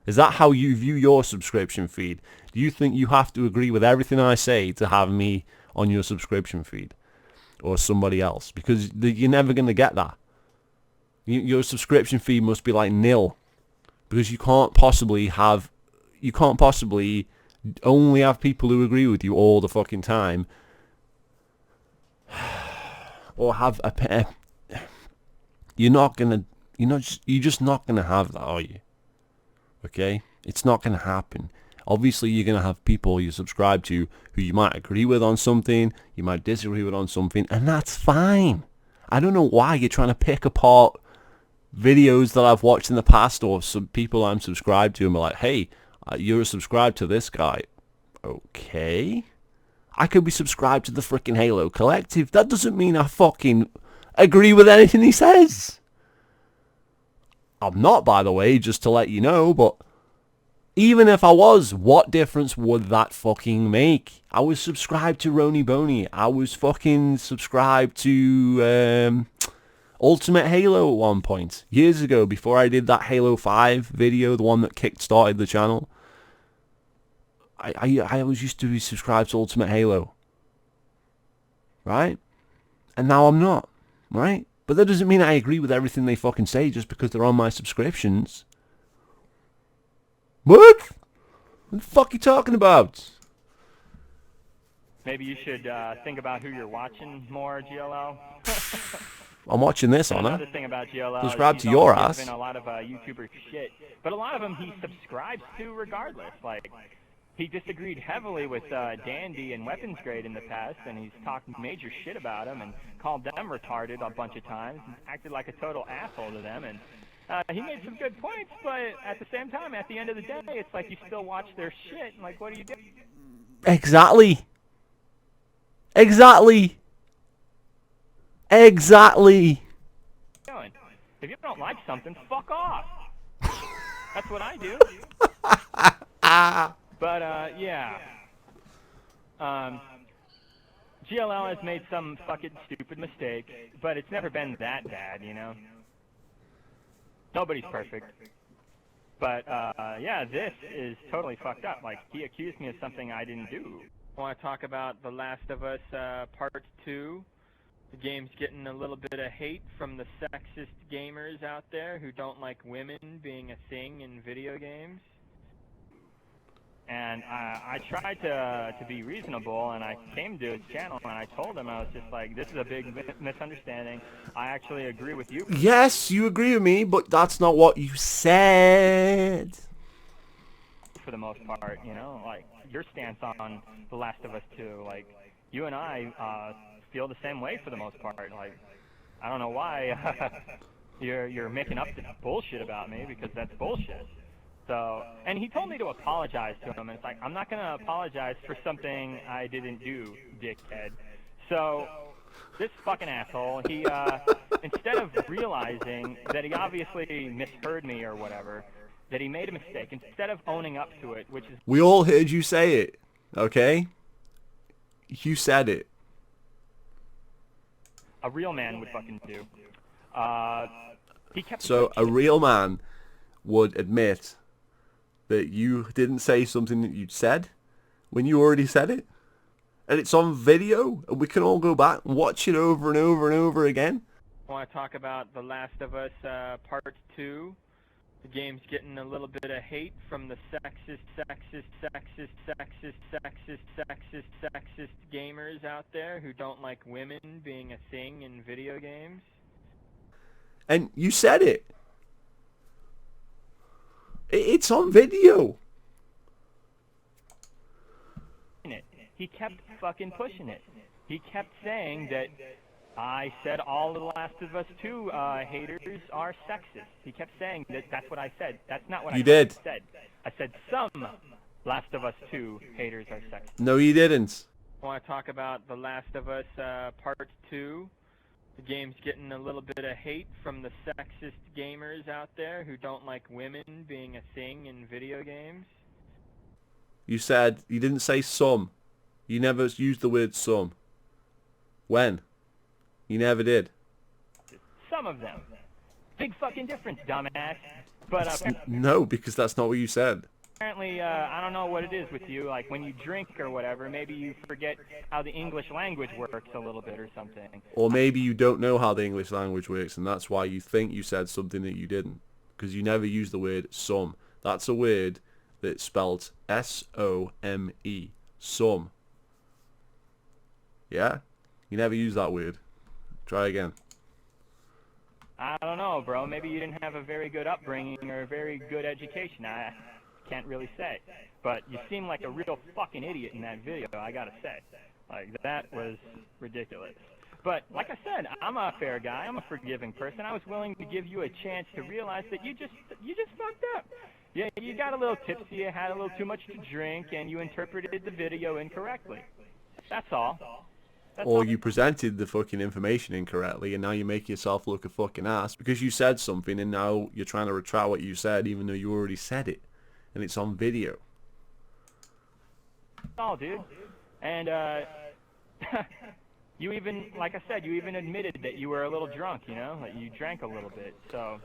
Is that how you view your subscription feed? Do you think you have to agree with everything I say to have me on your subscription feed? Or somebody else? Because you're never going to get that. Your subscription feed must be like nil. Because you can't possibly only have people who agree with you all the fucking time. Or have you're just not gonna have that, are you? Okay? It's not gonna happen. Obviously you're gonna have people you subscribe to who you might agree with on something, you might disagree with on something, and that's fine. I don't know why you're trying to pick apart videos that I've watched in the past or some people I'm subscribed to and be like, hey, you're subscribed to this guy. Okay. I could be subscribed to the freaking Halo Collective. That doesn't mean I fucking agree with anything he says. I'm not, by the way, just to let you know, but even if I was, what difference would that fucking make? I was subscribed to Rony Boney. I was fucking subscribed to Ultimate Halo at one point. Years ago, before I did that Halo 5 video, the one that kick-started the channel. I always used to be subscribed to Ultimate Halo. Right? And now I'm not. Right? But that doesn't mean I agree with everything they fucking say just because they're on my subscriptions. What? What the fuck are you talking about? Maybe you should think about who you're watching more, GLL. I'm watching this on Another her. thing about GLL Subscribe is to he's your always ass. given a lot of YouTuber shit, but a lot of them he subscribes to regardless. Like, he disagreed heavily with Dandy and Weapons Grade in the past, and he's talked major shit about them and called them retarded a bunch of times and acted like a total asshole to them. And he made some good points, but at the same time, at the end of the day, it's like you still watch their shit, and like, what do you do? Exactly. Exactly. Exactly. If you don't like something, fuck off. That's what I do. But yeah. GLL has made some fucking stupid mistake, but it's never been that bad, you know? Nobody's perfect. But yeah, this is totally fucked up. Like, he accused me of something I didn't do. I want to talk about The Last of Us Part 2. The game's getting a little bit of hate from the sexist gamers out there who don't like women being a thing in video games. And I tried to be reasonable, and I came to his channel, and I told him, I was just like, this is a big misunderstanding. I actually agree with you. Yes, you agree with me, but that's not what you said. For the most part, you know, like, your stance on The Last of Us 2, like, you and I feel the same way for the most part. Like, I don't know why you're making up this bullshit about me, because that's bullshit. So, and he told me to apologize to him, and it's like, I'm not going to apologize for something I didn't do, dickhead. So, this fucking asshole, he, instead of realizing that he obviously misheard me or whatever, that he made a mistake, instead of owning up to it, which is... We all heard you say it, okay? You said it. A real man would fucking do. He kept... So, a real man would admit that you didn't say something that you'd said when you already said it, and it's on video, and we can all go back and watch it over and over and over again. I want to talk about The Last of Us Part 2. The game's getting a little bit of hate from the sexist gamers out there who don't like women being a thing in video games. And you said it. It's on video. He kept fucking pushing it. He kept saying that I said all of The Last of Us 2 haters are sexist. He kept saying that that's what I said. That's not what I said. I said some Last of Us 2 haters are sexist. No, you didn't. I want to talk about The Last of Us Part 2. The game's getting a little bit of hate from the sexist gamers out there who don't like women being a thing in video games. You said, you didn't say some. You never used the word some. When? You never did. Some of them. Big fucking difference, dumbass. But no, because that's not what you said. Apparently, I don't know what it is with you, like when you drink or whatever, maybe you forget how the English language works a little bit or something. Or maybe you don't know how the English language works, and that's why you think you said something that you didn't. Because you never used the word some. That's a word that's spelled S-O-M-E. Some. Yeah? You never use that word. Try again. I don't know, bro. Maybe you didn't have a very good upbringing or a very good education. I can't really say. But you seem like a real fucking idiot in that video, I gotta say. Like, that was ridiculous. But like I said, I'm a fair guy. I'm a forgiving person. I was willing to give you a chance to realize that you just fucked up. Yeah, you got a little tipsy, you had a little too much to drink, and you interpreted the video incorrectly. That's all. Or you presented the fucking information incorrectly, and now you make yourself look a fucking ass because you said something, and now you're trying to retract what you said, even though you already said it, and it's on video. That's all, dude. And you even, like I said, you even admitted that you were a little drunk, you know, that you drank a little bit. So,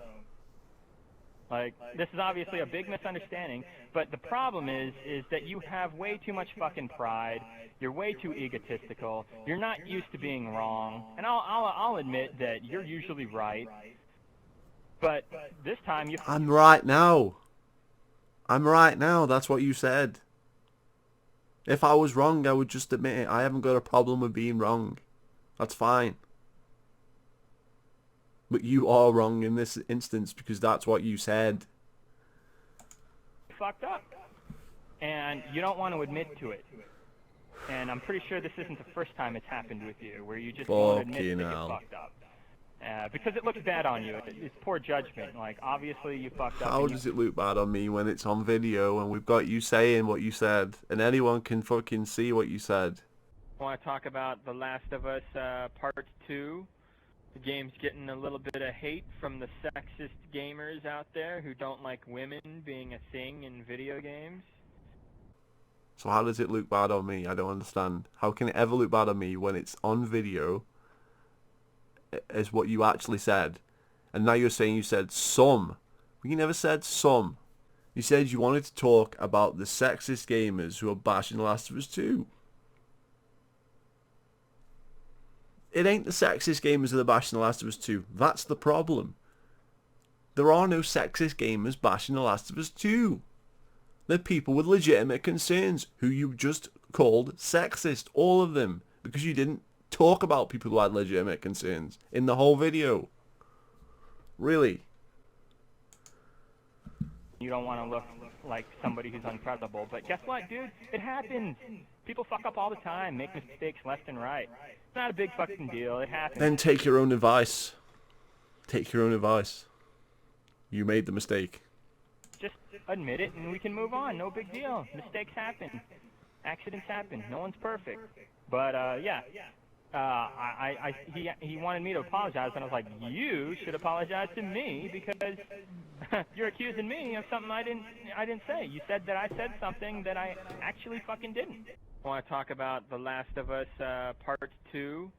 like, this is obviously a big misunderstanding, but the problem is that you have way too much fucking pride. You're way too egotistical. You're not used to being wrong. And I'll admit that you're usually right. But this time you... I'm right now. I'm right now. That's what you said. If I was wrong, I would just admit it. I haven't got a problem with being wrong. That's fine. But you are wrong in this instance because that's what you said. Fucked up. And you don't want to admit to it. And I'm pretty sure this isn't the first time it's happened with you, where you just won't admit that you fucked up. Because it looks bad on you. It's poor judgment. Like, obviously you fucked up. How does it look bad on me when it's on video and we've got you saying what you said and anyone can fucking see what you said? I want to talk about The Last of Us Part 2. The game's getting a little bit of hate from the sexist gamers out there who don't like women being a thing in video games. So how does it look bad on me? I don't understand. How can it ever look bad on me when it's on video as what you actually said? And now you're saying you said some. But you never said some. You said you wanted to talk about the sexist gamers who are bashing The Last of Us 2. It ain't the sexist gamers that are bashing The Last of Us 2. That's the problem. There are no sexist gamers bashing The Last of Us 2. They're people with legitimate concerns who you just called sexist. All of them. Because you didn't talk about people who had legitimate concerns in the whole video. Really. You don't want to look like somebody who's uncredible. But guess what, dude? It happens. People fuck up all the time, make mistakes left and right. It's not a big fucking deal. It happens. Then take your own advice. Take your own advice. You made the mistake. Just admit it and we can move on. No big deal. Mistakes happen. Accidents happen. No one's perfect. But, yeah. He wanted me to apologize, and I was like, you should apologize to me because you're accusing me of something I didn't say. You said that I said something that I actually fucking didn't. I want to talk about The Last of Us Part 2.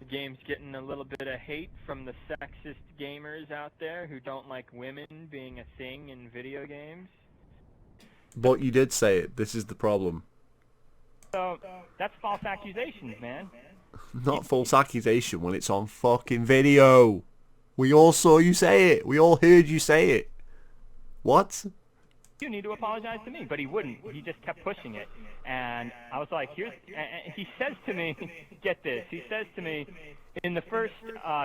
The game's getting a little bit of hate from the sexist gamers out there who don't like women being a thing in video games. But you did say it. This is the problem. So, that's false accusations, man. Not false accusation when it's on fucking video. We all saw you say it. We all heard you say it. What? You need to apologize to me, but he wouldn't. He just kept pushing it. And I was like, he says to me, get this, he says to me, in the first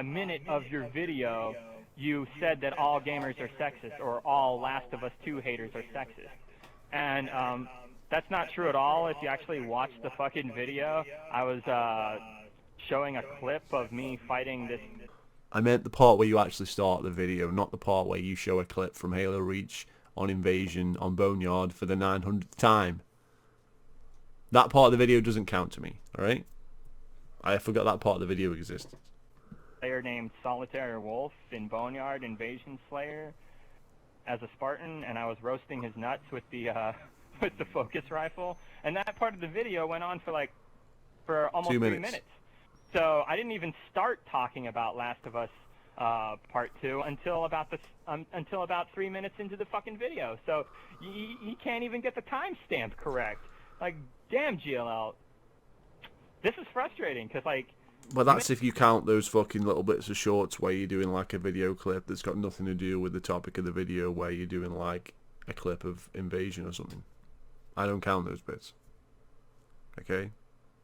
minute of your video, you said that all gamers are sexist, or all Last of Us 2 haters are sexist. And that's not true at all. If you actually watch the fucking video, I was showing a clip of me fighting this. I meant the part where you actually start the video, not the part where you show a clip from Halo Reach on Invasion on Boneyard for the 900th time. That part of the video doesn't count to me, alright? I forgot that part of the video existed. Player named Solitary Wolf in Boneyard Invasion Slayer as a Spartan, and I was roasting his nuts with the focus rifle, and that part of the video went on for almost 3 minutes. So I didn't even start talking about Last of Us Part 2 until about 3 minutes into the fucking video. So he can't even get the timestamp correct. Like, damn, GLL. This is frustrating because, like... But that's if you count those fucking little bits of shorts where you're doing like a video clip that's got nothing to do with the topic of the video, where you're doing like a clip of Invasion or something. I don't count those bits. Okay?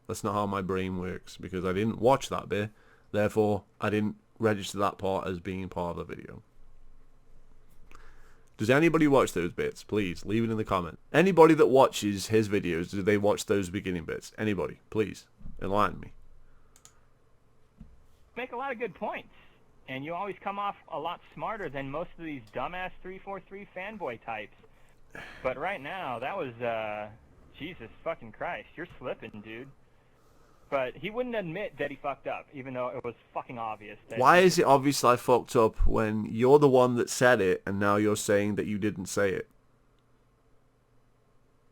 That's not how my brain works, because I didn't watch that bit, therefore I didn't register that part as being part of the video. Does anybody watch those bits? Please, leave it in the comment. Anybody that watches his videos, do they watch those beginning bits? Anybody? Please, enlighten me. make a lot of good points, and you always come off a lot smarter than most of these dumbass 343 fanboy types. But right now, that was, Jesus fucking Christ, you're slipping, dude. But he wouldn't admit that he fucked up, even though it was fucking obvious. Why is it obvious I fucked up when you're the one that said it, and now you're saying that you didn't say it?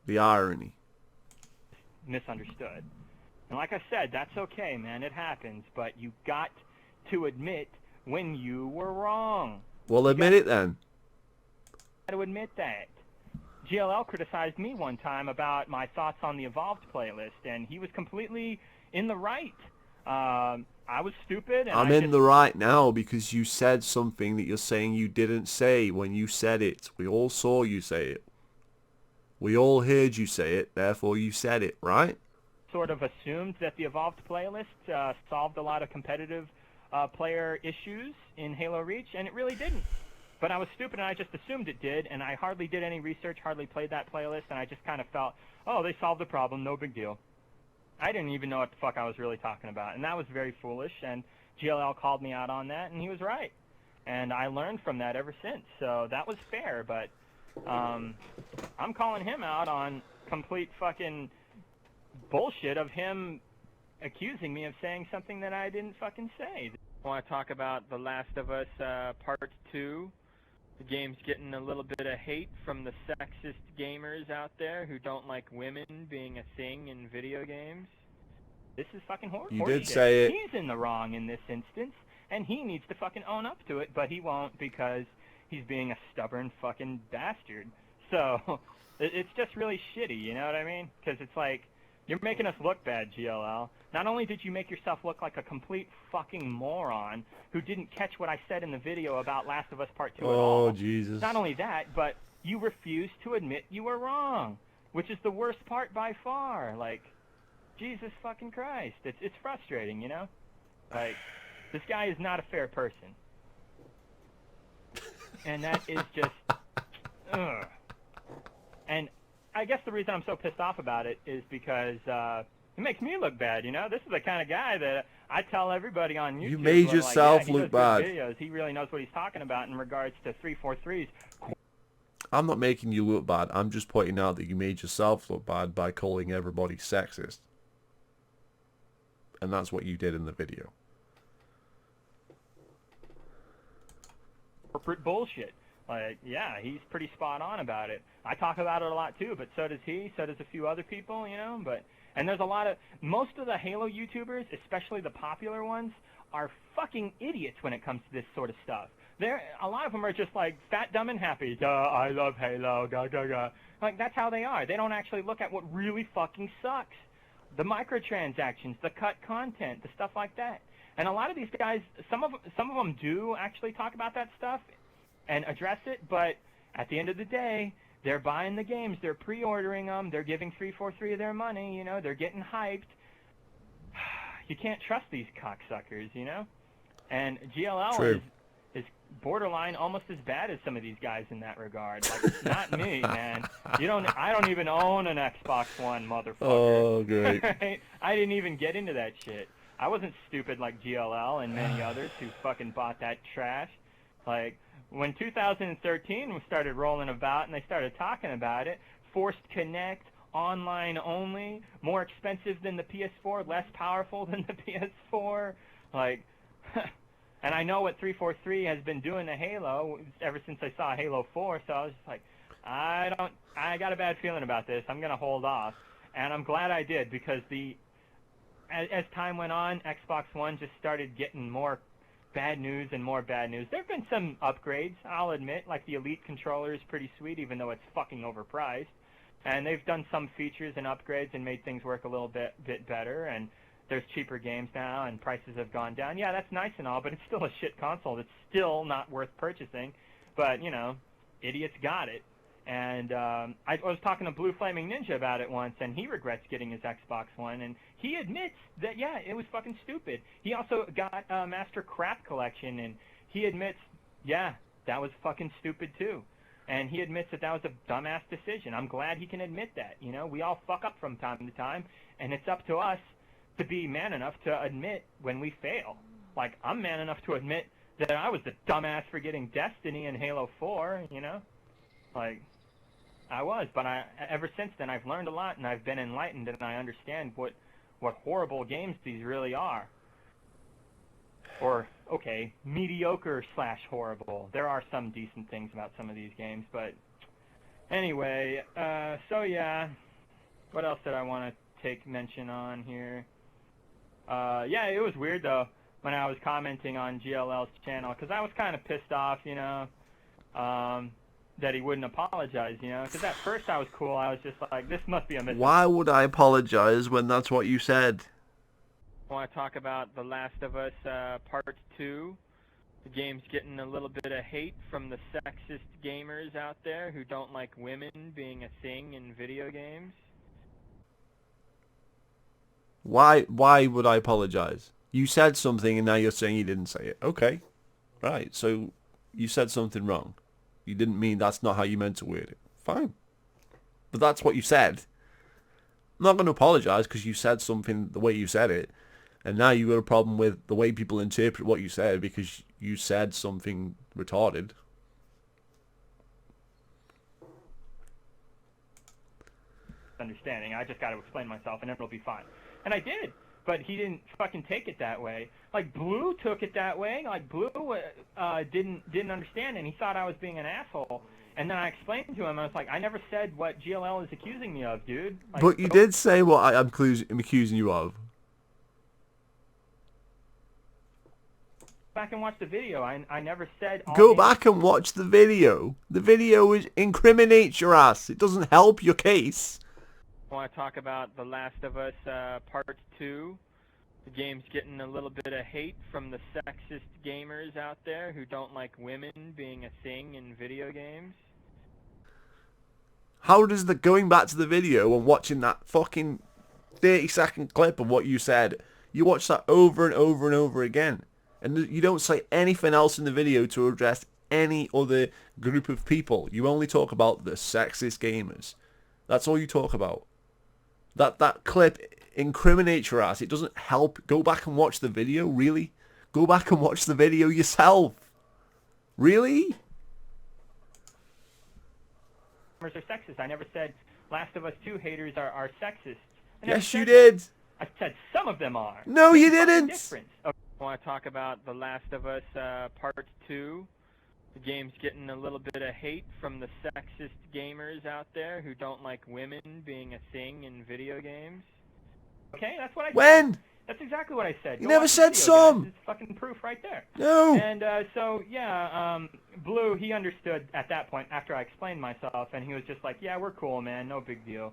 The irony. Misunderstood. And like I said, that's okay, man. It happens. But you got to admit when you were wrong. Well, admit it then. To admit that. GLL criticized me one time about my thoughts on the Evolved playlist, and he was completely in the right. I was stupid. And I'm in the right now because you said something that you're saying you didn't say when you said it. We all saw you say it. We all heard you say it, therefore you said it, right? Sort of assumed that the Evolved playlist solved a lot of competitive player issues in Halo Reach, and it really didn't. But I was stupid, and I just assumed it did, and I hardly did any research, hardly played that playlist, and I just kind of felt, oh, they solved the problem, no big deal. I didn't even know what the fuck I was really talking about, and that was very foolish, and GLL called me out on that, and he was right. And I learned from that ever since, so that was fair, but I'm calling him out on complete fucking bullshit of him accusing me of saying something that I didn't fucking say. I want to talk about The Last of Us Part 2. The game's getting a little bit of hate from the sexist gamers out there who don't like women being a thing in video games. This is fucking horrible. You did say it. He's in the wrong in this instance, and he needs to fucking own up to it, but he won't because he's being a stubborn fucking bastard. So, it's just really shitty, you know what I mean? Because it's like, you're making us look bad, GLL. Not only did you make yourself look like a complete fucking moron who didn't catch what I said in the video about Last of Us Part 2 at all. Oh, Jesus. Not only that, but you refused to admit you were wrong, which is the worst part by far. Like, Jesus fucking Christ. It's frustrating, you know? Like, this guy is not a fair person. And that is just... ugh. And I guess the reason I'm so pissed off about it is because it makes me look bad, you know? This is the kind of guy that I tell everybody on YouTube. You made yourself look bad. Videos. He really knows what he's talking about in regards to 343's. I'm not making you look bad. I'm just pointing out that you made yourself look bad by calling everybody sexist. And that's what you did in the video. Corporate bullshit. Like, yeah, he's pretty spot on about it. I talk about it a lot too, but so does he, so does a few other people, you know, and there's a lot of, most of the Halo YouTubers, especially the popular ones, are fucking idiots when it comes to this sort of stuff. A lot of them are just like fat, dumb, and happy. Duh, I love Halo, ga ga ga. Like, that's how they are. They don't actually look at what really fucking sucks. The microtransactions, the cut content, the stuff like that. And a lot of these guys, some of them do actually talk about that stuff and address it, but at the end of the day, they're buying the games, they're pre-ordering them, they're giving 343 their money, you know, they're getting hyped. You can't trust these cocksuckers, you know? And GLL is borderline almost as bad as some of these guys in that regard. Like, it's not me, man. I don't even own an Xbox One, motherfucker. Oh, great. Right? I didn't even get into that shit. I wasn't stupid like GLL and many others who fucking bought that trash. Like, when 2013 started rolling about and they started talking about it, Forced Connect, online only, more expensive than the PS4, less powerful than the PS4, like, and I know what 343 has been doing to Halo ever since I saw Halo 4, so I was just like, I got a bad feeling about this, I'm gonna hold off, and I'm glad I did, because as time went on, Xbox One just started getting more bad news and more bad news. There have been some upgrades, I'll admit, like the Elite controller is pretty sweet, even though it's fucking overpriced. And they've done some features and upgrades and made things work a little bit better, and there's cheaper games now, and prices have gone down. Yeah, that's nice and all, but it's still a shit console that's still not worth purchasing. But, you know, idiots got it. And I was talking to Blue Flaming Ninja about it once, and he regrets getting his Xbox One, and he admits that, yeah, it was fucking stupid. He also got a Master Crap Collection, and he admits, yeah, that was fucking stupid too. And he admits that was a dumbass decision. I'm glad he can admit that. You know, we all fuck up from time to time, and it's up to us to be man enough to admit when we fail. Like, I'm man enough to admit that I was the dumbass for getting Destiny and Halo 4, you know? Like, I was, but ever since then I've learned a lot and I've been enlightened and I understand what horrible games these really are. Or, okay, mediocre / horrible. There are some decent things about some of these games, but anyway, so yeah, what else did I want to take mention on here? Yeah, it was weird though when I was commenting on GLL's channel, because I was kind of pissed off, you know, that he wouldn't apologize, you know, because at first I was cool. I was just like, this must be a misunderstanding. Why would I apologize when that's what you said? I want to talk about The Last of Us Part 2. The game's getting a little bit of hate from the sexist gamers out there who don't like women being a thing in video games. Why would I apologize? You said something and now you're saying you didn't say it. Okay. Right. So you said something wrong. You didn't mean that's not how you meant to word it. Fine. But that's what you said. I'm not going to apologize because you said something the way you said it. And now you got a problem with the way people interpret what you said because you said something retarded. Understanding. I just got to explain myself and it'll be fine. And I did, but he didn't fucking take it that way. Like, Blue took it that way. Like, Blue didn't understand, and he thought I was being an asshole. And then I explained to him, I was like, I never said what GLL is accusing me of, dude. Like, but you did say what I'm accusing you of. Back and watch the video. I never said... Go back and watch the video. The video incriminates your ass. It doesn't help your case. I want to talk about The Last of Us Part 2. The game's getting a little bit of hate from the sexist gamers out there who don't like women being a thing in video games. How does going back to the video and watching that fucking 30-second clip of what you said, you watch that over and over and over again, and you don't say anything else in the video to address any other group of people. You only talk about the sexist gamers. That's all you talk about. That clip incriminates your ass. It doesn't help. Go back and watch the video. Really? Go back and watch the video yourself. Really? Are sexist. I never said Last of Us 2 haters are sexist. Yes, you did. I said some of them are. No, you didn't. Difference. Okay. I want to talk about The Last of Us Part 2. The game's getting a little bit of hate from the sexist gamers out there who don't like women being a thing in video games. Okay, that's what I said. When? That's exactly what I said. You never said some. It's fucking proof right there. No. And so, yeah, Blue, he understood at that point after I explained myself, and he was just like, yeah, we're cool, man, no big deal.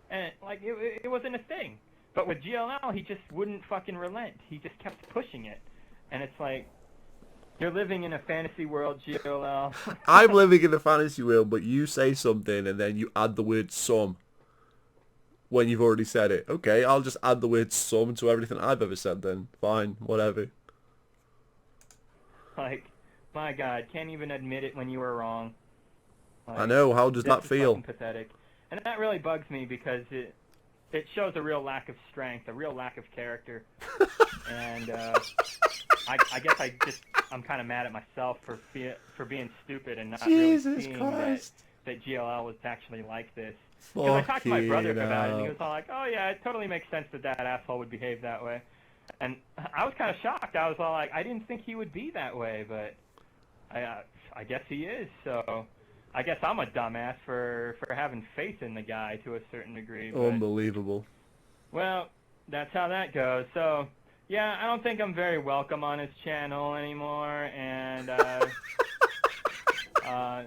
And, like, it wasn't a thing. But with GLL, he just wouldn't fucking relent. He just kept pushing it. And it's like, you're living in a fantasy world, GLL. I'm living in a fantasy world, but you say something and then you add the word some when you've already said it. Okay, I'll just add the word some to everything I've ever said then. Fine, whatever. Like, my God, can't even admit it when you were wrong. Like, I know, how does that feel? Pathetic. And that really bugs me because it shows a real lack of strength, a real lack of character. And I guess I'm kind of mad at myself for being stupid and not really seeing that GLL was actually like this. Because I talked to my brother about it, and he was all like, oh yeah, it totally makes sense that asshole would behave that way. And I was kind of shocked. I was all like, I didn't think he would be that way, but I guess he is. So I guess I'm a dumbass for having faith in the guy to a certain degree. But, unbelievable. well, that's how that goes. So, yeah, I don't think I'm very welcome on his channel anymore, and how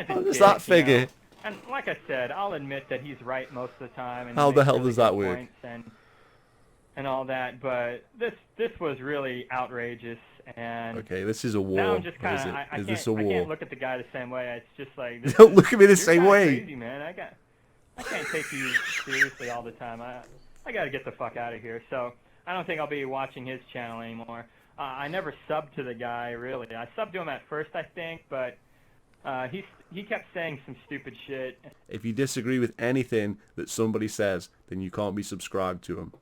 does that figure? Know? And like I said, I'll admit that he's right most of the time. And how the hell does that work? And all that, but this was really outrageous. And okay, this is a war. Now I'm just kind of, is this a war? I can't look at the guy the same way. It's just like, don't look at me the same way. Crazy, man. I can't take you seriously all the time. I got to get the fuck out of here. So I don't think I'll be watching his channel anymore. I never subbed to the guy, really. I subbed to him at first, I think, but he kept saying some stupid shit. If you disagree with anything that somebody says, then you can't be subscribed to him.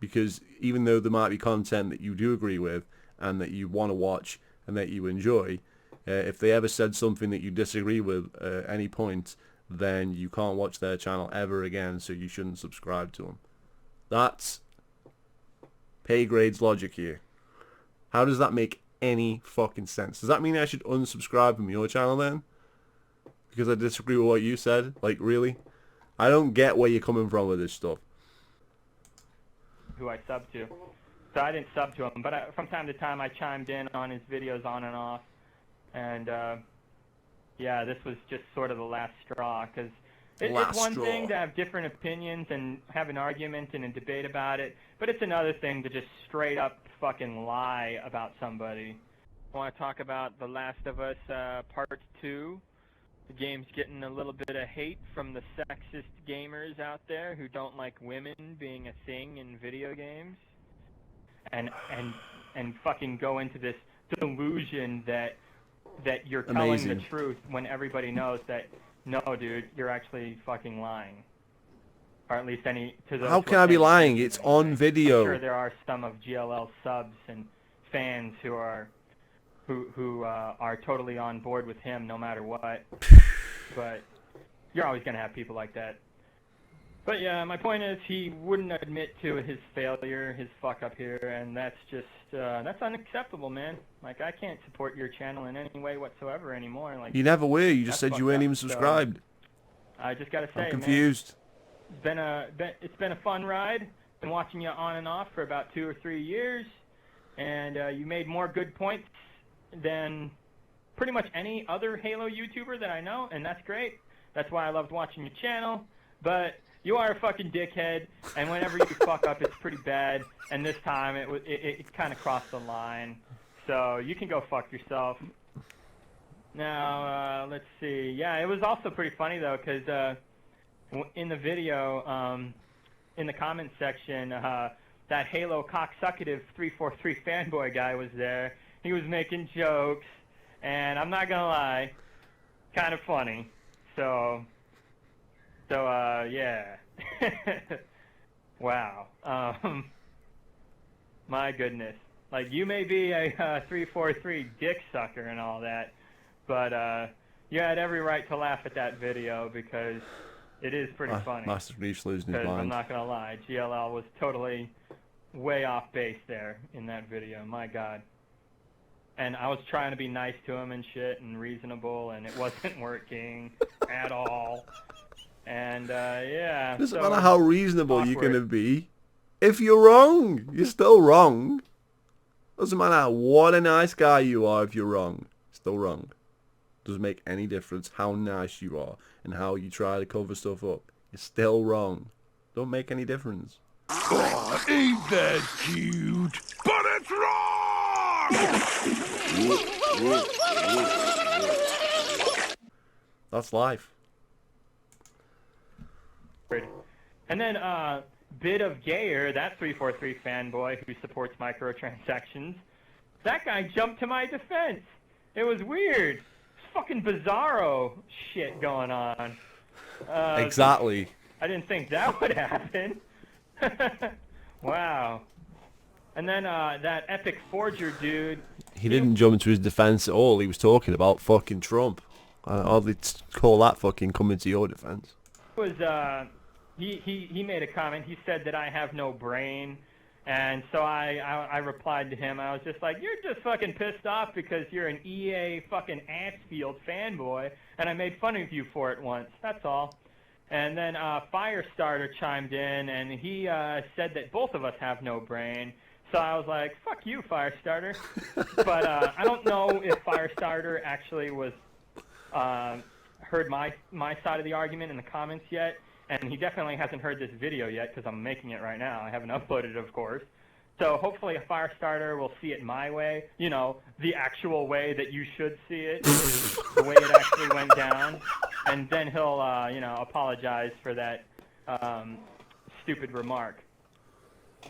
because even though there might be content that you do agree with and that you want to watch and that you enjoy, if they ever said something that you disagree with at any point, then you can't watch their channel ever again, so you shouldn't subscribe to them. That's pay grades logic here. How does that make any fucking sense? Does that mean I should unsubscribe from your channel then? Because I disagree with what you said? Like, really? I don't get where you're coming from with this stuff. Who I sub to. So I didn't sub to him, but from time to time I chimed in on his videos on and off. And, yeah, this was just sort of the last straw, because it's one thing to have different opinions and have an argument and a debate about it, but it's another thing to just straight up fucking lie about somebody. I want to talk about The Last of Us Part 2. The game's getting a little bit of hate from the sexist gamers out there who don't like women being a thing in video games, and fucking go into this delusion that you're telling the truth when everybody knows that no, dude, you're actually fucking lying. Or at least to those. How can I be lying? It's on video. I'm sure there are some of GLL subs and fans who are totally on board with him no matter what. But you're always gonna have people like that. But yeah, my point is he wouldn't admit to his failure, his fuck up here, and that's just that's unacceptable, man. Like, I can't support your channel in any way whatsoever anymore. Like, you never were. You just said you weren't even subscribed. So, I just gotta say, I'm confused. Man, it's been a fun ride. Been watching you on and off for about 2 or 3 years, and you made more good points than pretty much any other Halo YouTuber that I know, and that's great. That's why I loved watching your channel. But you are a fucking dickhead, and whenever you fuck up, it's pretty bad. And this time, it kind of crossed the line. So you can go fuck yourself. Now, let's see. Yeah, it was also pretty funny though, because in the video, in the comments section, that Halo cocksuckative 343 fanboy guy was there. He was making jokes, and I'm not gonna lie, kind of funny. So yeah. Wow. My goodness. Like, you may be a 343 dick sucker and all that, but you had every right to laugh at that video because it is pretty funny. Master Reef's losing his mind. I'm not gonna lie, GLL was totally way off base there in that video. My God. And I was trying to be nice to him and shit and reasonable, and it wasn't working at all. And yeah. Doesn't matter how reasonable you're gonna be. If you're wrong, you're still wrong. Doesn't matter what a nice guy you are. If you're wrong, still wrong. Doesn't make any difference how nice you are and how you try to cover stuff up. You're still wrong. Don't make any difference. Oh, ain't that cute? But it's wrong! That's life. And then Bit of Gayer, that 343 fanboy who supports microtransactions, that guy jumped to my defense. It was weird. It's fucking bizarro shit going on. Exactly. I didn't think that would happen. Wow. And then that Epic Forger dude. He didn't jump to his defense at all. He was talking about fucking Trump. I hardly call that fucking coming to your defense. Was he made a comment. He said that I have no brain, and so I replied to him. I was just like, you're just fucking pissed off because you're an EA fucking Atsfield fanboy, and I made fun of you for it once. That's all. And then Firestarter chimed in, and he said that both of us have no brain. So I was like, fuck you, Firestarter. But I don't know if Firestarter actually was heard my side of the argument in the comments yet. And he definitely hasn't heard this video yet because I'm making it right now. I haven't uploaded it, of course. So hopefully a Firestarter will see it my way. You know, the actual way that you should see it. The way it actually went down. And then he'll, you know, apologize for that stupid remark.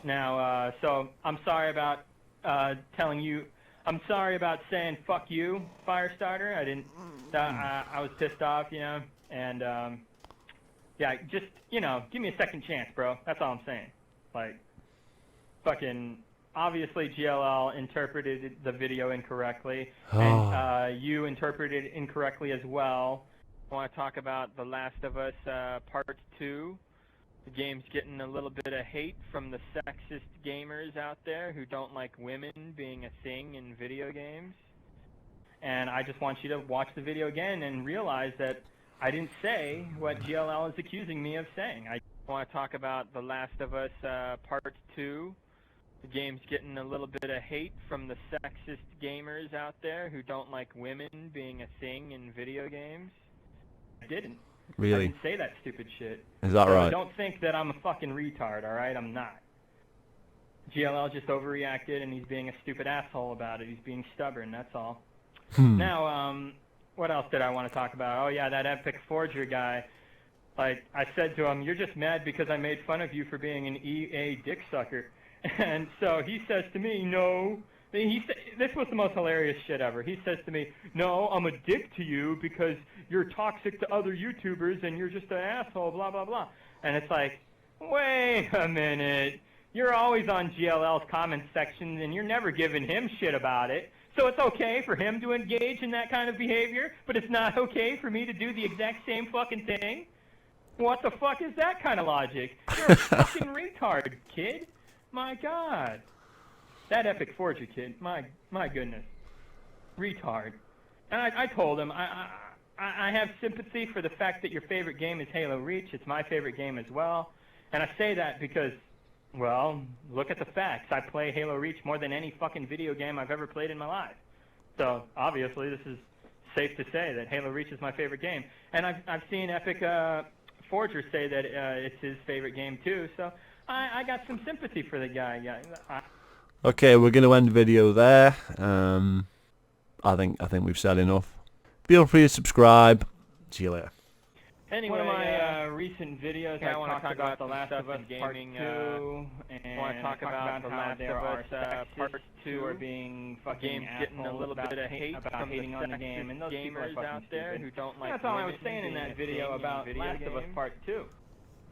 Now, so I'm sorry about telling you. I'm sorry about saying fuck you, Firestarter. I didn't. I was pissed off, you know, and yeah, just, you know, give me a second chance, bro. That's all I'm saying. Like, fucking obviously GLL interpreted the video incorrectly, and you interpreted it incorrectly as well. I want to talk about The Last of Us Part 2. The game's getting a little bit of hate from the sexist gamers out there who don't like women being a thing in video games. And I just want you to watch the video again and realize that I didn't say what GLL is accusing me of saying. I want to talk about The Last of Us Part 2. The game's getting a little bit of hate from the sexist gamers out there who don't like women being a thing in video games. I didn't. Really? I didn't say that stupid shit. Is that right? Don't think that I'm a fucking retard, alright? I'm not. GLL just overreacted and he's being a stupid asshole about it. He's being stubborn, that's all. Now, what else did I want to talk about? Oh yeah, that Epic Forger guy. Like, I said to him, you're just mad because I made fun of you for being an EA dick sucker. And so he says to me, no. This was the most hilarious shit ever. He says to me, no, I'm a dick to you because you're toxic to other YouTubers and you're just an asshole, blah, blah, blah. And it's like, wait a minute. You're always on GLL's comment section and you're never giving him shit about it. So it's okay for him to engage in that kind of behavior, but it's not okay for me to do the exact same fucking thing? What the fuck is that kind of logic? You're a fucking retard, kid. My God. That Epic Forger kid, my goodness. Retard. And I told him, I have sympathy for the fact that your favorite game is Halo Reach. It's my favorite game as well. And I say that because, well, look at the facts. I play Halo Reach more than any fucking video game I've ever played in my life. So, obviously, this is safe to say that Halo Reach is my favorite game. And I've seen Epic Forger say that it's his favorite game too. So, I got some sympathy for the guy. Yeah. Okay, we're going to end the video there. I think we've said enough. Feel free to subscribe. See you later. Anyway, one of my recent videos, I want to talk about The Last of Us Part 2, and I want to talk about The Last of Us Part 2 are being fucking getting a little bit of hate about hating on the game, and those gamers out there who don't like. That's all I was saying in that video about Last of Us Part 2.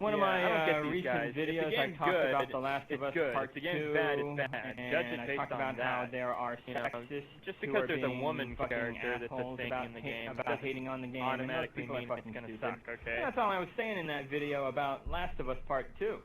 One of my recent videos, I talked about The Last of Us Part 2, and I talked about how there are sexists just because there's a woman character that's a thing in the game about hating on the game, automatically means it's gonna suck, okay? That's all I was saying in that video about Last of Us Part 2.